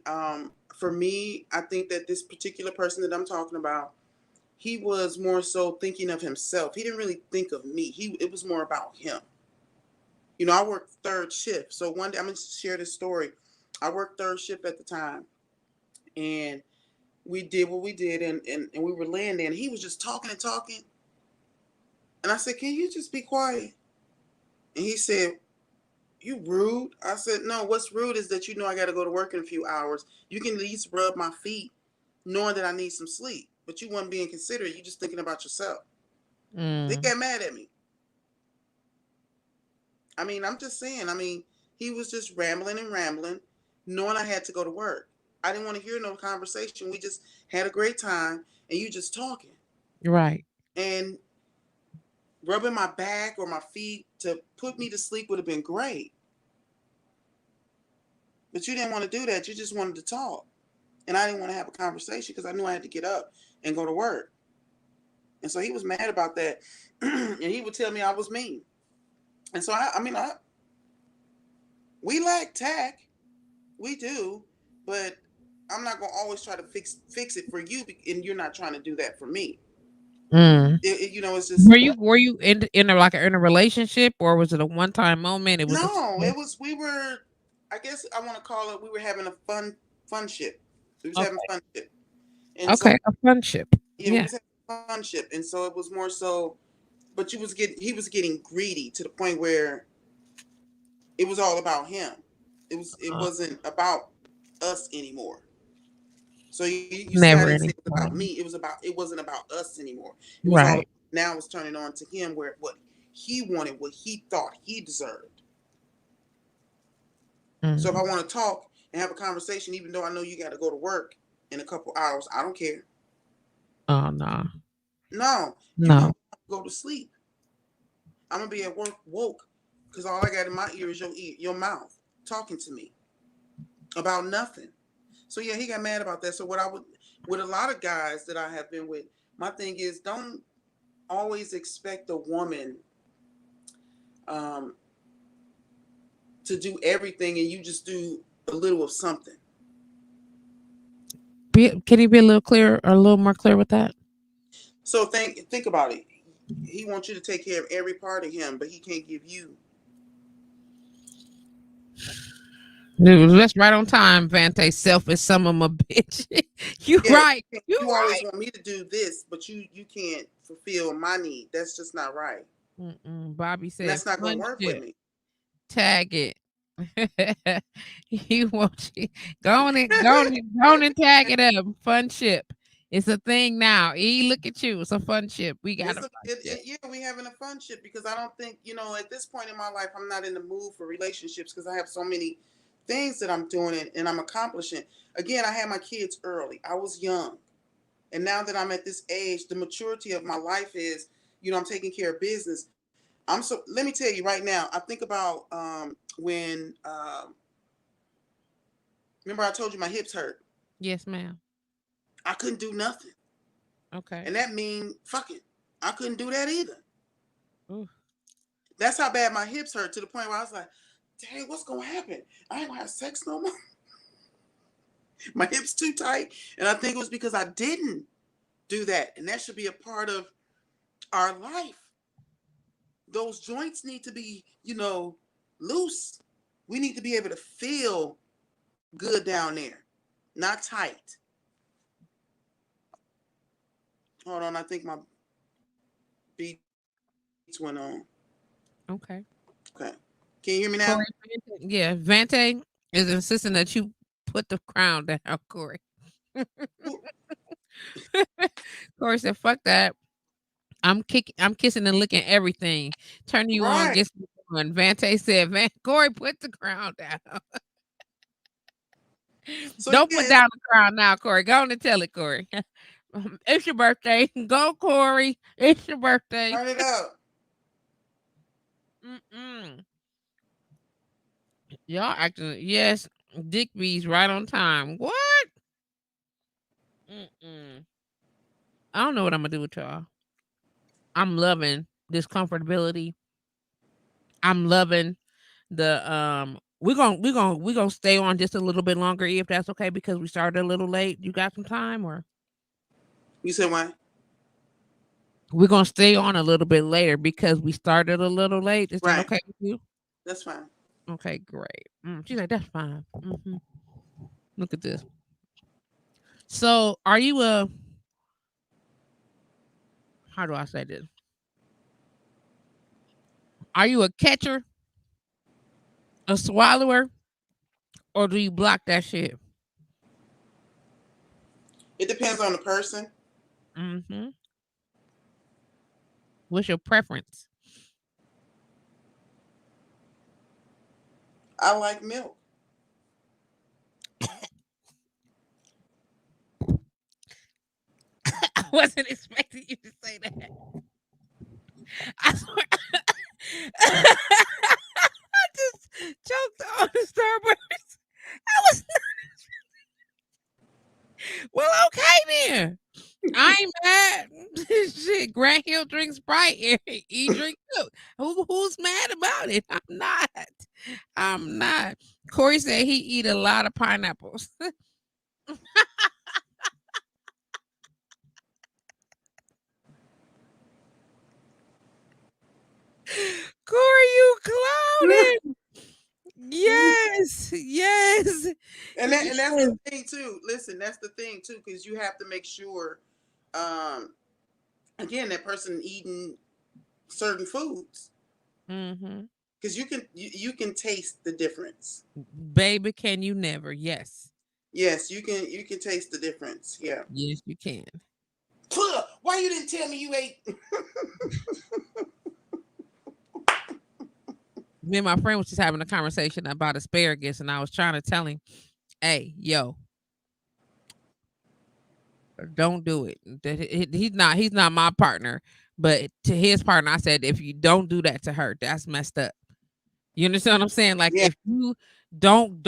B: for me, I think that this particular person that I'm talking about, he was more so thinking of himself. He didn't really think of me. It was more about him. I worked third shift. So one day I'm gonna share this story. I worked third shift at the time, and we did what we did, and we were laying there, and he was just talking and talking. And I said, "Can you just be quiet?" And he said, "You rude." I said, "No, what's rude is that I got to go to work in a few hours. You can at least rub my feet knowing that I need some sleep. But you weren't being considerate. You just thinking about yourself." They
A: Mm,
B: got mad at me. I mean, I'm just saying. I mean, he was just rambling and rambling, knowing I had to go to work. I didn't want to hear no conversation. We just had a great time, and you just talking.
A: right.
B: And rubbing my back or my feet to put me to sleep would have been great. But you didn't want to do that. You just wanted to talk. And I didn't want to have a conversation because I knew I had to get up and go to work. And so he was mad about that. And he would tell me I was mean. And so we lack tact. We do. But I'm not going to always try to fix it for you. And you're not trying to do that for me.
A: Mm.
B: It's just,
A: Were you in a, like in a relationship, or was it a one time moment? It was just
B: no, we were, I guess I want to call it, we were having a fun ship. We was having
A: okay.
B: fun ship. And so,
A: Okay, a friendship.
B: yeah, we
A: Yeah.
B: was having fun ship. And so it was more so, but he was getting greedy to the point where it was all about him. It
A: Uh,
B: wasn't about us anymore. So you see, I didn't
A: Never
B: say it
A: any
B: was about me.
A: time.
B: It wasn't about us anymore. It was all
A: Right.
B: now it was turning on to him where what he wanted, what he thought he deserved. So if I
A: Mm.
B: want to talk and have a conversation, even though I know you got to go to work in a couple hours, I don't care.
A: Oh no.
B: No, you can
A: No.
B: go to sleep. I'm gonna be at work woke because all I got in my ear is your mouth talking to me about nothing. So yeah, he got mad about that. So what I would with a lot of guys that I have been with, my thing is don't always expect a woman um, to do everything and you just do a little of something.
A: Can you be a little clearer or a little more clear with that?
B: So think about it. He wants you to take care of every part of him, but he can't give you.
A: Dude, that's right on time, Vante. Selfish some of my bitch. You
B: Yeah,
A: right. You
B: you always
A: right.
B: want me to do this, but you can't fulfill my need. That's just not right,
A: Mm-mm. Bobby
B: and
A: said
B: that's not gonna
A: fun
B: work with
A: shit.
B: me.
A: Tag it. You want you go on and tag it up. Fun ship. It's a thing now. Look at you. It's a fun ship. We got a fun ship.
B: Yeah, we having a fun shit because I don't think at this point in my life I'm not in the mood for relationships because I have so many things that I'm doing and I'm accomplishing. Again, I had my kids early. I was young, and now that I'm at this age, the maturity of my life is, I'm taking care of business. I'm so. Let me tell you right now. I think about when remember I told you my hips hurt.
A: Yes, ma'am.
B: I couldn't do nothing,
A: Okay.
B: and that mean fucking I couldn't do that either.
A: Ooh.
B: That's how bad my hips hurt to the point where I was like, "Dang, what's gonna happen? I ain't gonna have sex no more. My hips too tight." And I think it was because I didn't do that, and that should be a part of our life. those joints need to be, loose. We need to be able to feel good down there, not tight. Hold on, I think my beats went on.
A: Okay.
B: Okay. Can you hear me now?
A: Corey, yeah, Vante is insisting that you put the crown down, Corey.
B: Who-
A: Corey said, "Fuck that. I'm kissing and licking everything. Turning you on,
B: Right.
A: gets me on." Vante said, Corey, put the crown down.
B: So
A: Don't put
B: yes,
A: down the crown now, Corey. Go on and tell it, Corey. It's your birthday. Go, Corey. It's your birthday.
B: turn it up.
A: Mm-mm. Y'all acting, yes, Dick B's right on time. What? Mm-mm. I don't know what I'm gonna do with y'all. I'm loving this comfortability. I'm loving the we're gonna stay on just a little bit longer if that's okay because we started a little late. You got some time or
B: You said what?
A: we're gonna stay on a little bit later because we started a little late. Is that
B: Right.
A: okay with you?
B: That's fine.
A: Okay, great. She's like, that's fine. Look at this. So are you a how do I say this? Are you a catcher, a swallower, or do you block that shit?
B: It depends on the person.
A: Mm-hmm. What's your preference?
B: I like milk.
A: I wasn't expecting you to say that. I swear. I just choked on the Starburst. I was well, okay then. I ain't mad. Shit, Grant Hill drinks Sprite. He drink Coke. Who's mad about it? I'm not. I'm not. Corey said he eat a lot of pineapples. Corey, you clouded. Yes, yes,
B: And that's the
A: yes.
B: thing too. Listen, that's the thing too, because you have to make sure, um, again, that person eating certain foods,
A: Mm-hmm.
B: because you can taste the difference.
A: Baby, can you never? Yes.
B: Yes, you can taste the difference. Yeah.
A: Yes, you can.
B: Puh, why you didn't tell me you ate?
A: Me and my friend was just having a conversation about asparagus, and I was trying to tell him, "Hey, yo, don't do it. He's not my partner, but to his partner, I said, if you don't do that to her, that's messed up. You understand what I'm saying? Like
B: Yeah,
A: if you don't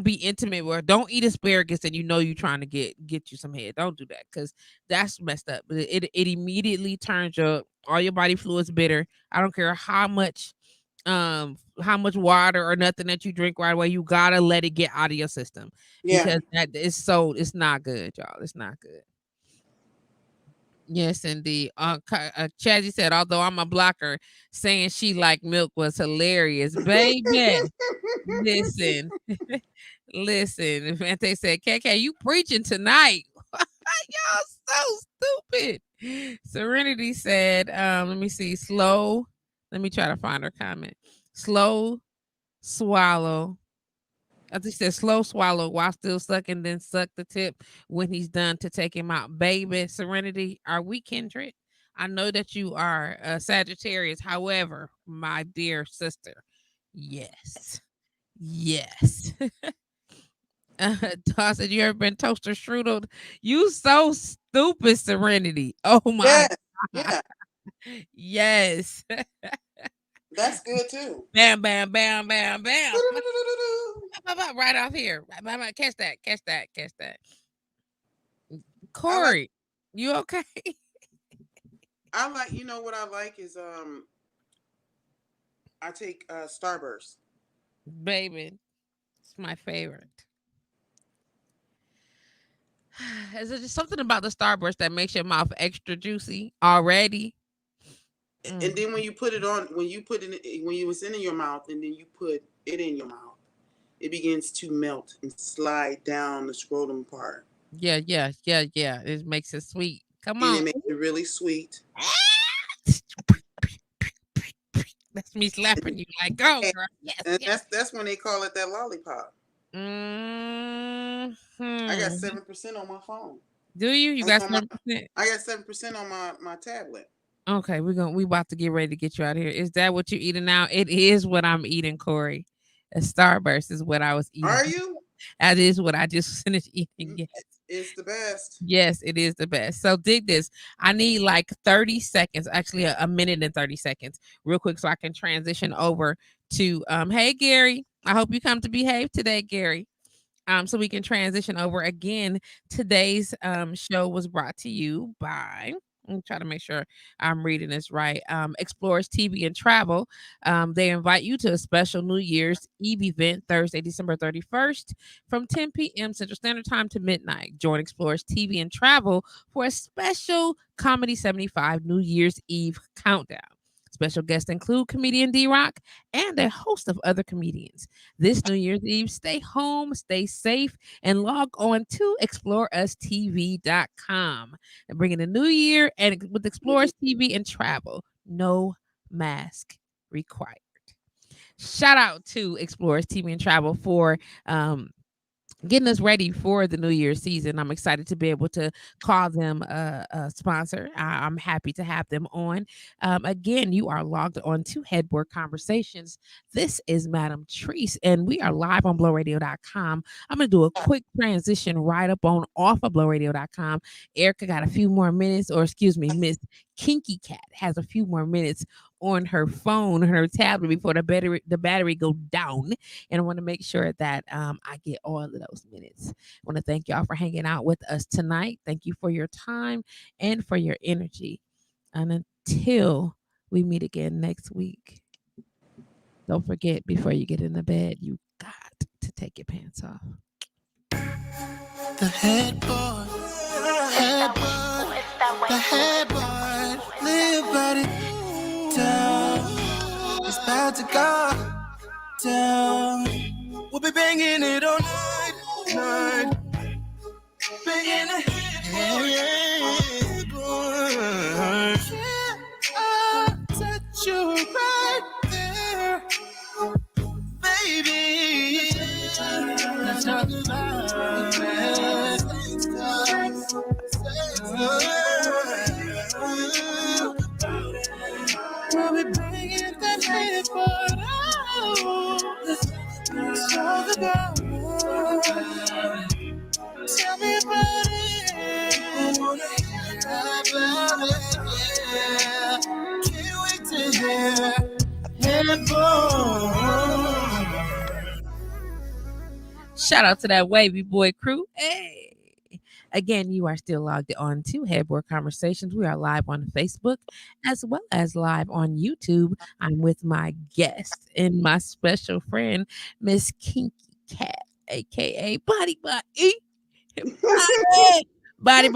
A: be intimate with her, don't eat asparagus and you know you're trying to get you some head. Don't do that because that's messed up. It immediately turns all your body fluids bitter. I don't care how much water or nothing that you drink right away. You gotta let it get out of your system
B: yeah,
A: because it's not good, y'all. It's not good. Yes, indeed. Chazzy said, although I'm a blocker, saying she like milk was hilarious. Baby, listen, listen. Vante said, KK, you preaching tonight. Y'all so stupid. Serenity said, let me see, slow. Let me try to find her comment. Slow swallow. I think she said slow swallow while still sucking, then suck the tip when he's done to take him out. Baby, Serenity, are we kindred? I know that you are a Sagittarius. However, my dear sister, yes. Yes. Dawn said, you ever been toaster strudel? You so stupid, Serenity. Oh my
B: yeah,
A: God.
B: yeah.
A: Yes.
B: That's good too.
A: Bam, bam, bam, bam, bam. Right off here. Catch that, catch that, catch that.
B: I like
A: Corey, you okay?
B: I like what I like is I take Starburst.
A: Baby, it's my favorite. Is it just something about the Starburst that makes your mouth extra juicy already? Mm.
B: And then when you put it on, when you put it, when you was in your mouth, and then you put it in your mouth, it begins to melt and slide down the scrotum part,
A: Yeah, yeah, yeah, yeah. It makes it sweet. Come
B: and
A: on.
B: it makes it really sweet.
A: That's me slapping you like, go,
B: And,
A: girl. Yes,
B: and
A: yes.
B: that's when they call it that lollipop. I got
A: Hmm.
B: 7% on my phone.
A: Do you? You
B: I mean,
A: got
B: on my,
A: 7%?
B: I got 7% on my tablet.
A: Okay, we about to get ready to get you out of here. Is that what you're eating now? It is what I'm eating, Corey. A Starburst is what I was eating.
B: Are you?
A: That is what I just finished eating.
B: Mm,
A: Yes.
B: it's the best.
A: Yes, it is the best. So dig this. I need like 30 seconds, actually a minute and 30 seconds, real quick, so I can transition over to hey Gary. I hope you come to behave today, Gary. So we can transition over again. Today's show was brought to you by. I'm trying to make sure I'm reading this right. Explorers TV and Travel. They invite you to a special New Year's Eve event Thursday, December 31st from 10 p.m. Central Standard Time to midnight. Join Explorers TV and Travel for a special Comedy 75 New Year's Eve countdown. Special guests include comedian D Rock and a host of other comedians. This New Year's Eve, stay home, stay safe, and log on to exploreustv.com. And bringing the new year and with Explorers TV and Travel, no mask required. Shout out to Explorers TV and Travel for getting us ready for the New Year's season. I'm excited to be able to call them a sponsor. I'm happy to have them on. Again, you are logged on to Headboard Conversations. This is Madam Treese, and we are live on blowradio.com. I'm going to do a quick transition right up on off of blowradio.com. Erica got a few more minutes, or excuse me, Miss Kinky Cat has a few more minutes on her phone, her tablet before the battery go down, and I want to make sure that I get all of those minutes. I want to thank y'all for hanging out with us tonight. Thank you for your time and for your energy. And until we meet again next week, don't forget before you get in the bed, you got to take your pants off.
C: The headboard, headboard, the headboard, live body down. It's about to go down. We'll be banging it all night, night. Banging the headboard, headboard. Yeah, I'll touch you right there, baby. Let's talk about it. We'll be bringing that headboard out. Let's talk about it. Tell me about it. I wanna hear about it. Yeah. Can't wait to hear headboard.
A: Shout out to that wavy boy crew. Hey. Again, you are still logged on to Headboard Conversations. We are live on Facebook as well as live on YouTube. I'm with my guest and my special friend, Miss Kinky Cat, aka BodeeByE. Body.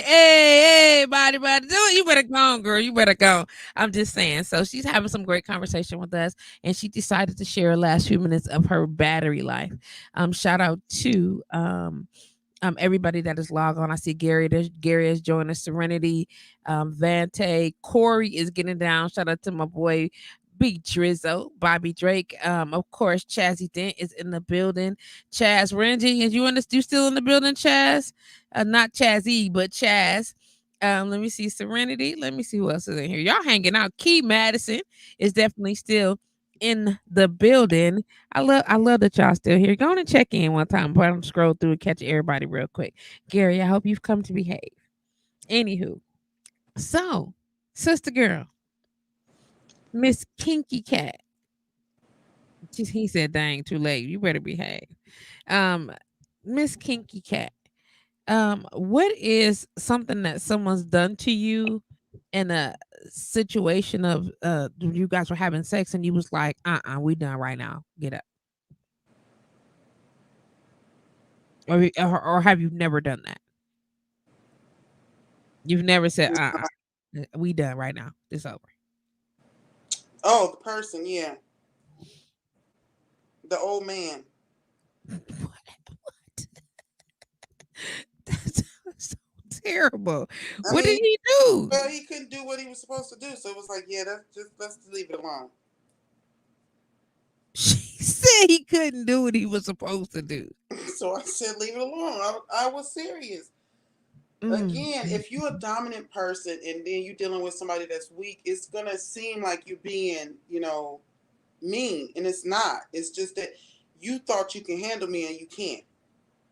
A: Hey, body. Do it. You better go on, girl. You better go. I'm just saying. So she's having some great conversation with us, and she decided to share the last few minutes of her battery life. Shout out to everybody that is logged on. I see Gary. Gary has joined us. Serenity, Vante, Corey is getting down. Shout out to my boy Big Drizzo, Bobby Drake. Of course, Chazzy Dent is in the building. Chaz Renji, is you in this? You still in the building, Chaz? Not Chazzy, but Chaz. Let me see Serenity. Let me see who else is in here. Y'all hanging out. Key Madison is definitely still in the building. I love that y'all still here. Go on and check in one time, but I'm scroll through and catch everybody real quick. Gary, I hope you've come to behave. Anywho, so sister girl, Miss Kinky Cat. He said, "Dang, too late. You better behave." Um, Miss Kinky Cat. What is something that someone's done to you in a situation of you guys were having sex and you was like, we done right now. Get up. Or have you never done that? You've never said, We done right now. It's over.
B: Oh, the person, yeah, the old man.
A: What? That's so terrible.
B: I
A: What did
B: mean,
A: he do?
B: well, he couldn't do what he was supposed to do, so it was like, yeah, that's just let's leave it alone.
A: She said he couldn't do what he was supposed to do.
B: So I said, leave it alone. I was serious.
A: Mm.
B: Again, if you're a dominant person and then you're dealing with somebody that's weak, it's gonna seem like you're being, mean, and it's not. It's just that you thought you can handle me and you can't.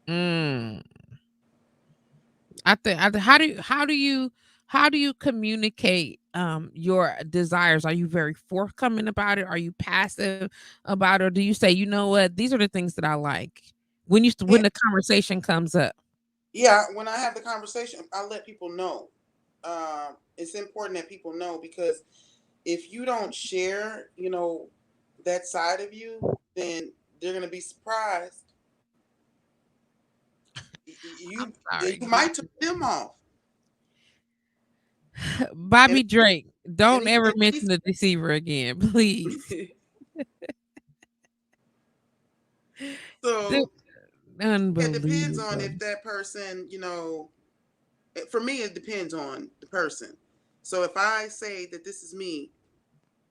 A: Mm. How do you communicate your desires? Are you very forthcoming about it? Are you passive about it? Or do you say, you know what, these are the things that I like when
B: Yeah,
A: the conversation comes up?
B: yeah. When I have the conversation, I let people know. It's important that people know because if you don't share, that side of you, then they're gonna be surprised.
A: I'm
B: You
A: sorry.
B: you might turn them off, and
A: Bobby Drake,
B: and
A: don't
B: he,
A: ever
B: and
A: mention
B: he's
A: the deceiver again, please. Dude,
B: so it depends on
A: unbelievable.
B: if that person, for me, it depends on the person. So if I say that this is me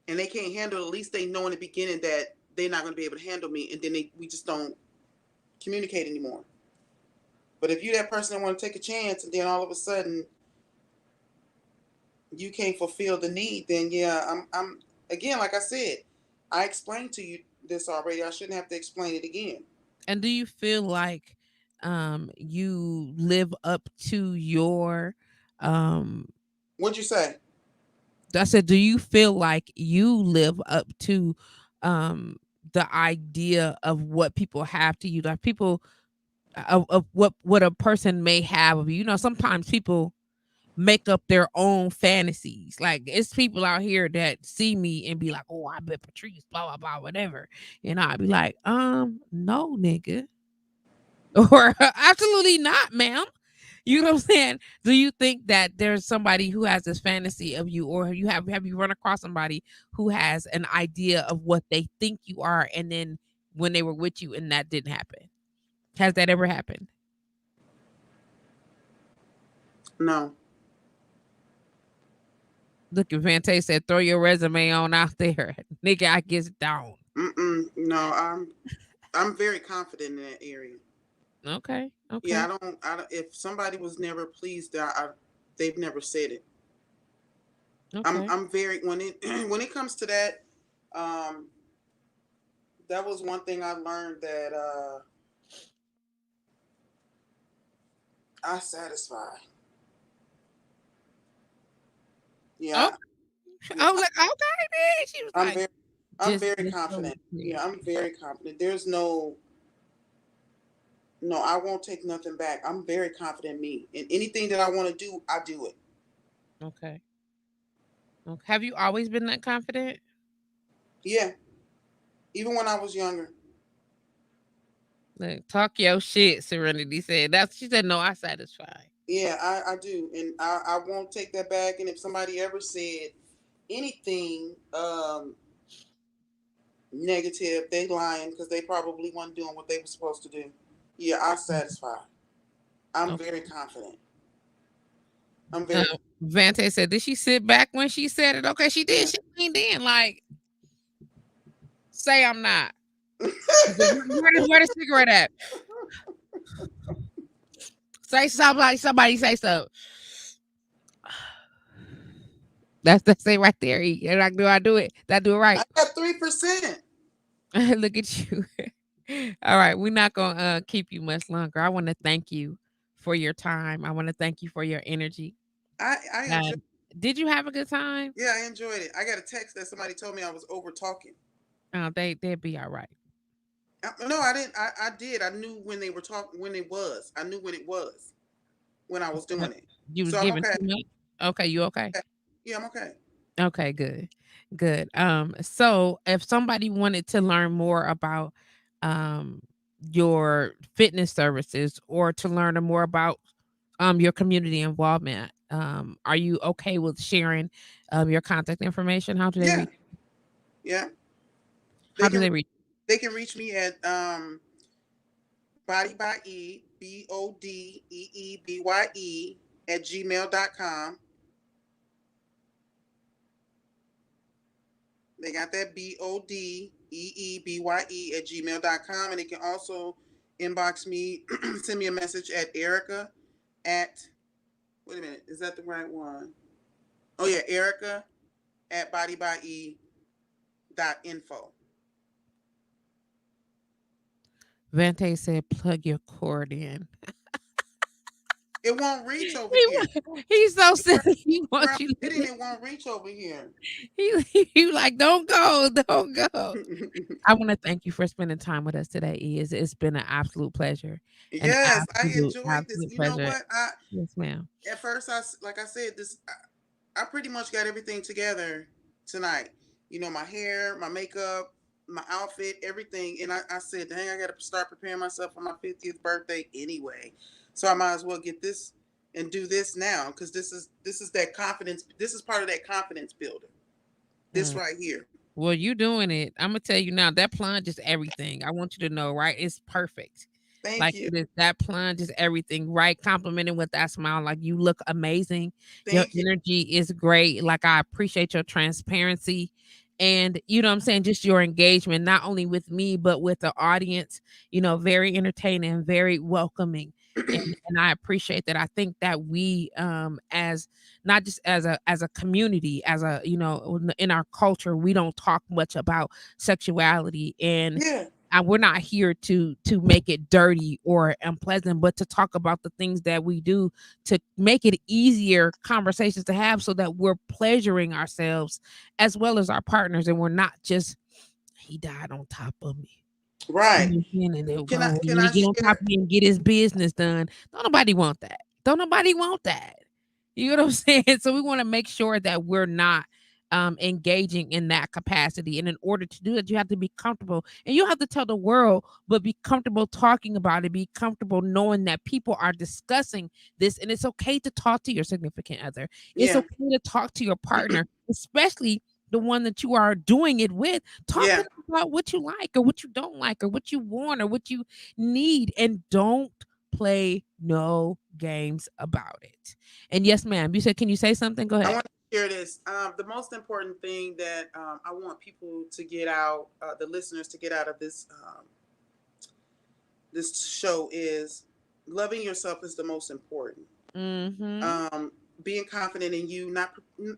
B: and they can't handle it, at least they know in the beginning that they're not going to be able to handle me, and then we just don't communicate anymore. But if you that person that want to take a chance and then all of a sudden you can't fulfill the need, then yeah, I'm again, like I said, I explained to you this already. I shouldn't have to explain it again.
A: And do you feel like you live up to your um
B: What'd you say?
A: I said, do you feel like you live up to um the idea of what people have to you? Like people of what a person may have of you. You know, sometimes people make up their own fantasies. Like it's people out here that see me and be like, "Oh, I bet Patrice, blah blah blah, whatever," and I'd be like, no, nigga, or absolutely not, ma'am. You know what I'm saying? Do you think that there's somebody who has this fantasy of you, or have you run across somebody who has an idea of what they think you are, and then when they were with you and that didn't happen? Has that ever happened?
B: No.
A: Look, if Vante said, throw your resume on out there, nigga, I guess down.
B: No, I'm very confident in that area.
A: Okay,
B: Yeah,
A: okay,
B: if somebody was never pleased, they've never said it.
A: okay.
B: I'm very when it when it comes to that, um, that was one thing I learned that I satisfy.
A: Oh,
B: Yeah, yeah,
A: I was like, okay, man. She was
B: I'm
A: like,
B: very, I'm
A: just
B: very
A: so
B: confident.
A: clear.
B: Yeah, I'm very confident. There's no, I won't take nothing back. I'm very confident in me, and anything that I want to do, I do it.
A: Okay. Okay. Have you always been that confident?
B: Yeah, even when I was younger.
A: Like, talk your shit, Serenity said. That's she said, no, I satisfy.
B: Yeah, I do, and I won't take that back. And if somebody ever said anything negative, they lying because they probably weren't doing what they were supposed to do. Yeah, I satisfy. I'm
A: Okay.
B: very confident. I'm
A: Um,
B: very.
A: Vante said, did she sit back when she said it? Okay, she did.
B: Yeah.
A: She leaned in, like, say I'm not. She said, where the cigarette at? Say somebody, somebody say so. That's it right there. You're like, do I do it? Did I do it
B: I
A: right?
B: got 3%.
A: Look at you. All right, we're not gonna keep you much longer. I want to thank you for your time. I want to thank you for your energy.
B: I enjoy.
A: Um, did you have a good time?
B: Yeah, I enjoyed it. I got a text that somebody told me I was over talking.
A: They'd be all right.
B: No, I didn't. I did. I knew when they were talking. When it was. I knew when it was when I was
A: Uh,
B: doing it.
A: You was
B: So I'm
A: giving
B: okay.
A: too much. Okay, you okay?
B: Yeah, I'm okay.
A: Okay, good. Good. So if somebody wanted to learn more about um your fitness services or to learn more about your community involvement, Are you okay with sharing your contact information? How do they
B: Yeah,
A: reach?
B: yeah. They
A: How do
B: can
A: they reach?
B: they can reach me at BodeeByE, BodeeBye at gmail.com. They got that BodeeBye at gmail.com. And they can also inbox me, send me a message at Erica at, wait a minute, is that the right one? Oh, yeah, Erica at BodeeByE.info.
A: Vante said, "Plug your cord in."
B: It won't reach over here.
A: He's so
B: Where,
A: silly. He
B: where I'm
A: wants you
B: sitting,
A: to.
B: it won't reach over here.
A: He like, don't go, don't go. I want to thank you for spending time with us today. It's been an absolute pleasure, an
B: Yes, I
A: absolute,
B: enjoyed this.
A: absolute
B: You know
A: pleasure.
B: what? I
A: Yes, ma'am.
B: At first, like I said, I pretty much got everything together tonight. You know, my hair, my makeup, my outfit, everything. And I said, dang, I got to start preparing myself for my 50th birthday anyway. So I might as well get this and do this now, because this is that confidence. This is part of that confidence builder. This
A: Mm.
B: right here.
A: Well, you doing it. I'm gonna tell you now. That plunge is everything. I want you to know, right? It's perfect.
B: Thank
A: Like
B: you.
A: it is. That plunge is everything, right? Complimenting with that smile. Like you look amazing. Your
B: Thank you.
A: energy is great. Like I appreciate your transparency. And you know what I'm saying, just your engagement, not only with me, but with the audience, very entertaining, very welcoming. And I appreciate that. I think that we as not just as a community, as a in our culture, we don't talk much about sexuality, and
B: Yeah.
A: we're not here to make it dirty or unpleasant, but to talk about the things that we do to make it easier conversations to have, so that we're pleasuring ourselves as well as our partners, and we're not just, he died on top of me. You
B: Right.
A: know what I'm saying? And they'll
B: Can I
A: go,
B: can
A: when he
B: I
A: get on top
B: share?
A: of me and get his business done. Don't nobody want that. Don't nobody want that. You know what I'm saying? So we want to make sure that we're not engaging in that capacity. And in order to do that, you have to be comfortable. And you have to tell the world, but be comfortable talking about it. Be comfortable knowing that people are discussing this. And it's okay to talk to your significant other. It's
B: Yeah.
A: okay to talk to your partner, especially the one that you are doing it with. Talk to
B: Yeah.
A: them about what you like or what you don't like or what you want or what you need. And don't play no games about it. And yes, ma'am, you said, can you say something? Go
B: I
A: ahead.
B: want to share this. The most important thing that I want people to get out, the listeners to get out of this show is loving yourself is the most important.
A: Mm-hmm.
B: Um, Being confident in you. Not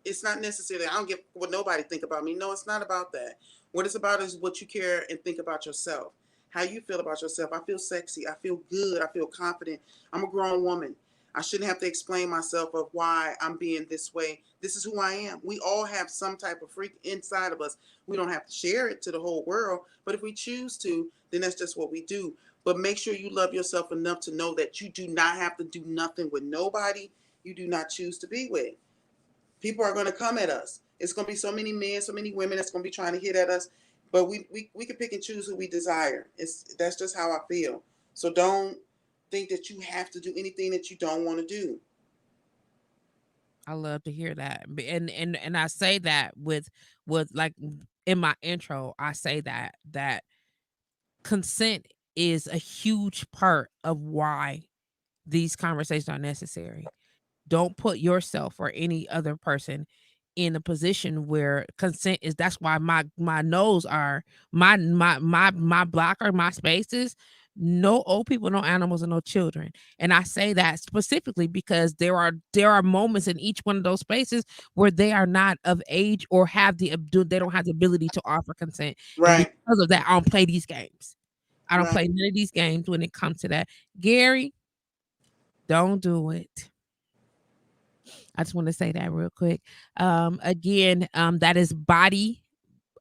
B: It's not necessarily I don't give what nobody think about me. No, it's not about that. What it's about is what you care and think about yourself. How you feel about yourself. I feel sexy. I feel good. I feel confident. I'm a grown woman. I shouldn't have to explain myself of why I'm being this way. This is who I am. We all have some type of freak inside of us. We don't have to share it to the whole world, but if we choose to, then that's just what we do. But make sure you love yourself enough to know that you do not have to do nothing with nobody you do not choose to be with. People are going to come at us. It's going to be so many men, so many women that's going to be trying to hit at us. But we can pick and choose who we desire. That's just how I feel. So don't think that you have to do anything that you don't want to do.
A: I love to hear that. And I say that with like in my intro, I say that consent is a huge part of why these conversations are necessary. Don't put yourself or any other person in a position where consent is. That's why my no's are my blocker, my spaces, no old people, no animals, and no children. And I say that specifically because there are moments in each one of those spaces where they are not of age or they don't have the ability to offer consent. And
B: Right,
A: because of that, I don't play these games. I don't
B: right.
A: play none of these games when it comes to that. Gary, don't do it. I just want to say that real quick. Again, that is body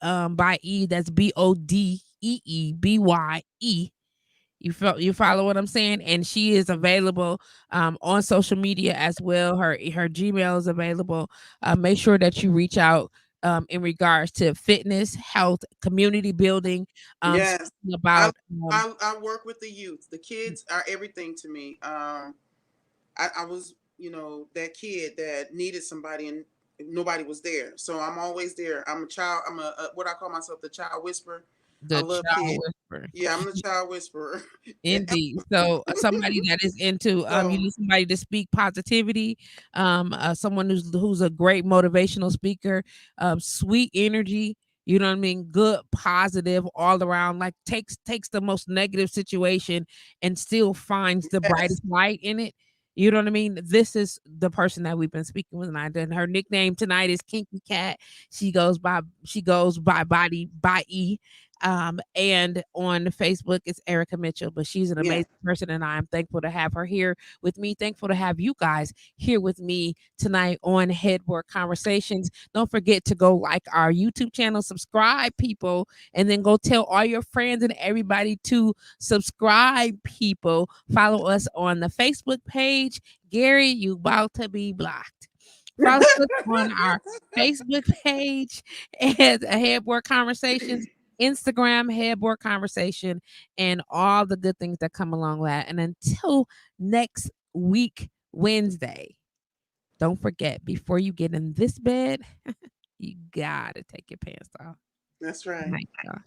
A: by E. That's BodeeBye. You follow what I'm saying? And she is available on social media as well. Her Gmail is available. Make sure that you reach out in regards to fitness, health, community building,
B: Yes.
A: speaking
B: I,
A: about
B: I work with the youth. The kids are everything to me. I was, that kid that needed somebody and nobody was there. So I'm always there. I'm a child. I'm a what I call myself, the child whisperer. I
A: The
B: love
A: child
B: kids.
A: whisperer.
B: Yeah, I'm the child whisperer.
A: Indeed. So somebody that is into you
B: So
A: need somebody to speak positivity, someone who's a great motivational speaker, sweet energy, you know what I mean? Good, positive, all around, like takes the most negative situation and still finds the
B: yes,
A: brightest light in it. You know what I mean? This is the person that we've been speaking with, and I did. Her nickname tonight is Kinky Cat. She goes by Body by E. And on Facebook, it's Erica Mitchell, but she's an
B: yeah.
A: amazing person, and I'm thankful to have her here with me. Thankful to have you guys here with me tonight on Headboard Conversations. Don't forget to go like our YouTube channel, subscribe, people, and then go tell all your friends and everybody to subscribe, people. Follow us on the Facebook page. Gary, you about to be blocked. Follow us on our Facebook page and Headboard Conversations. Instagram, Headboard Conversation, and all the good things that come along with that. And until next week, Wednesday, don't forget, before you get in this bed, you gotta take your pants off.
B: That's
A: Good
B: right.
A: night, y'all.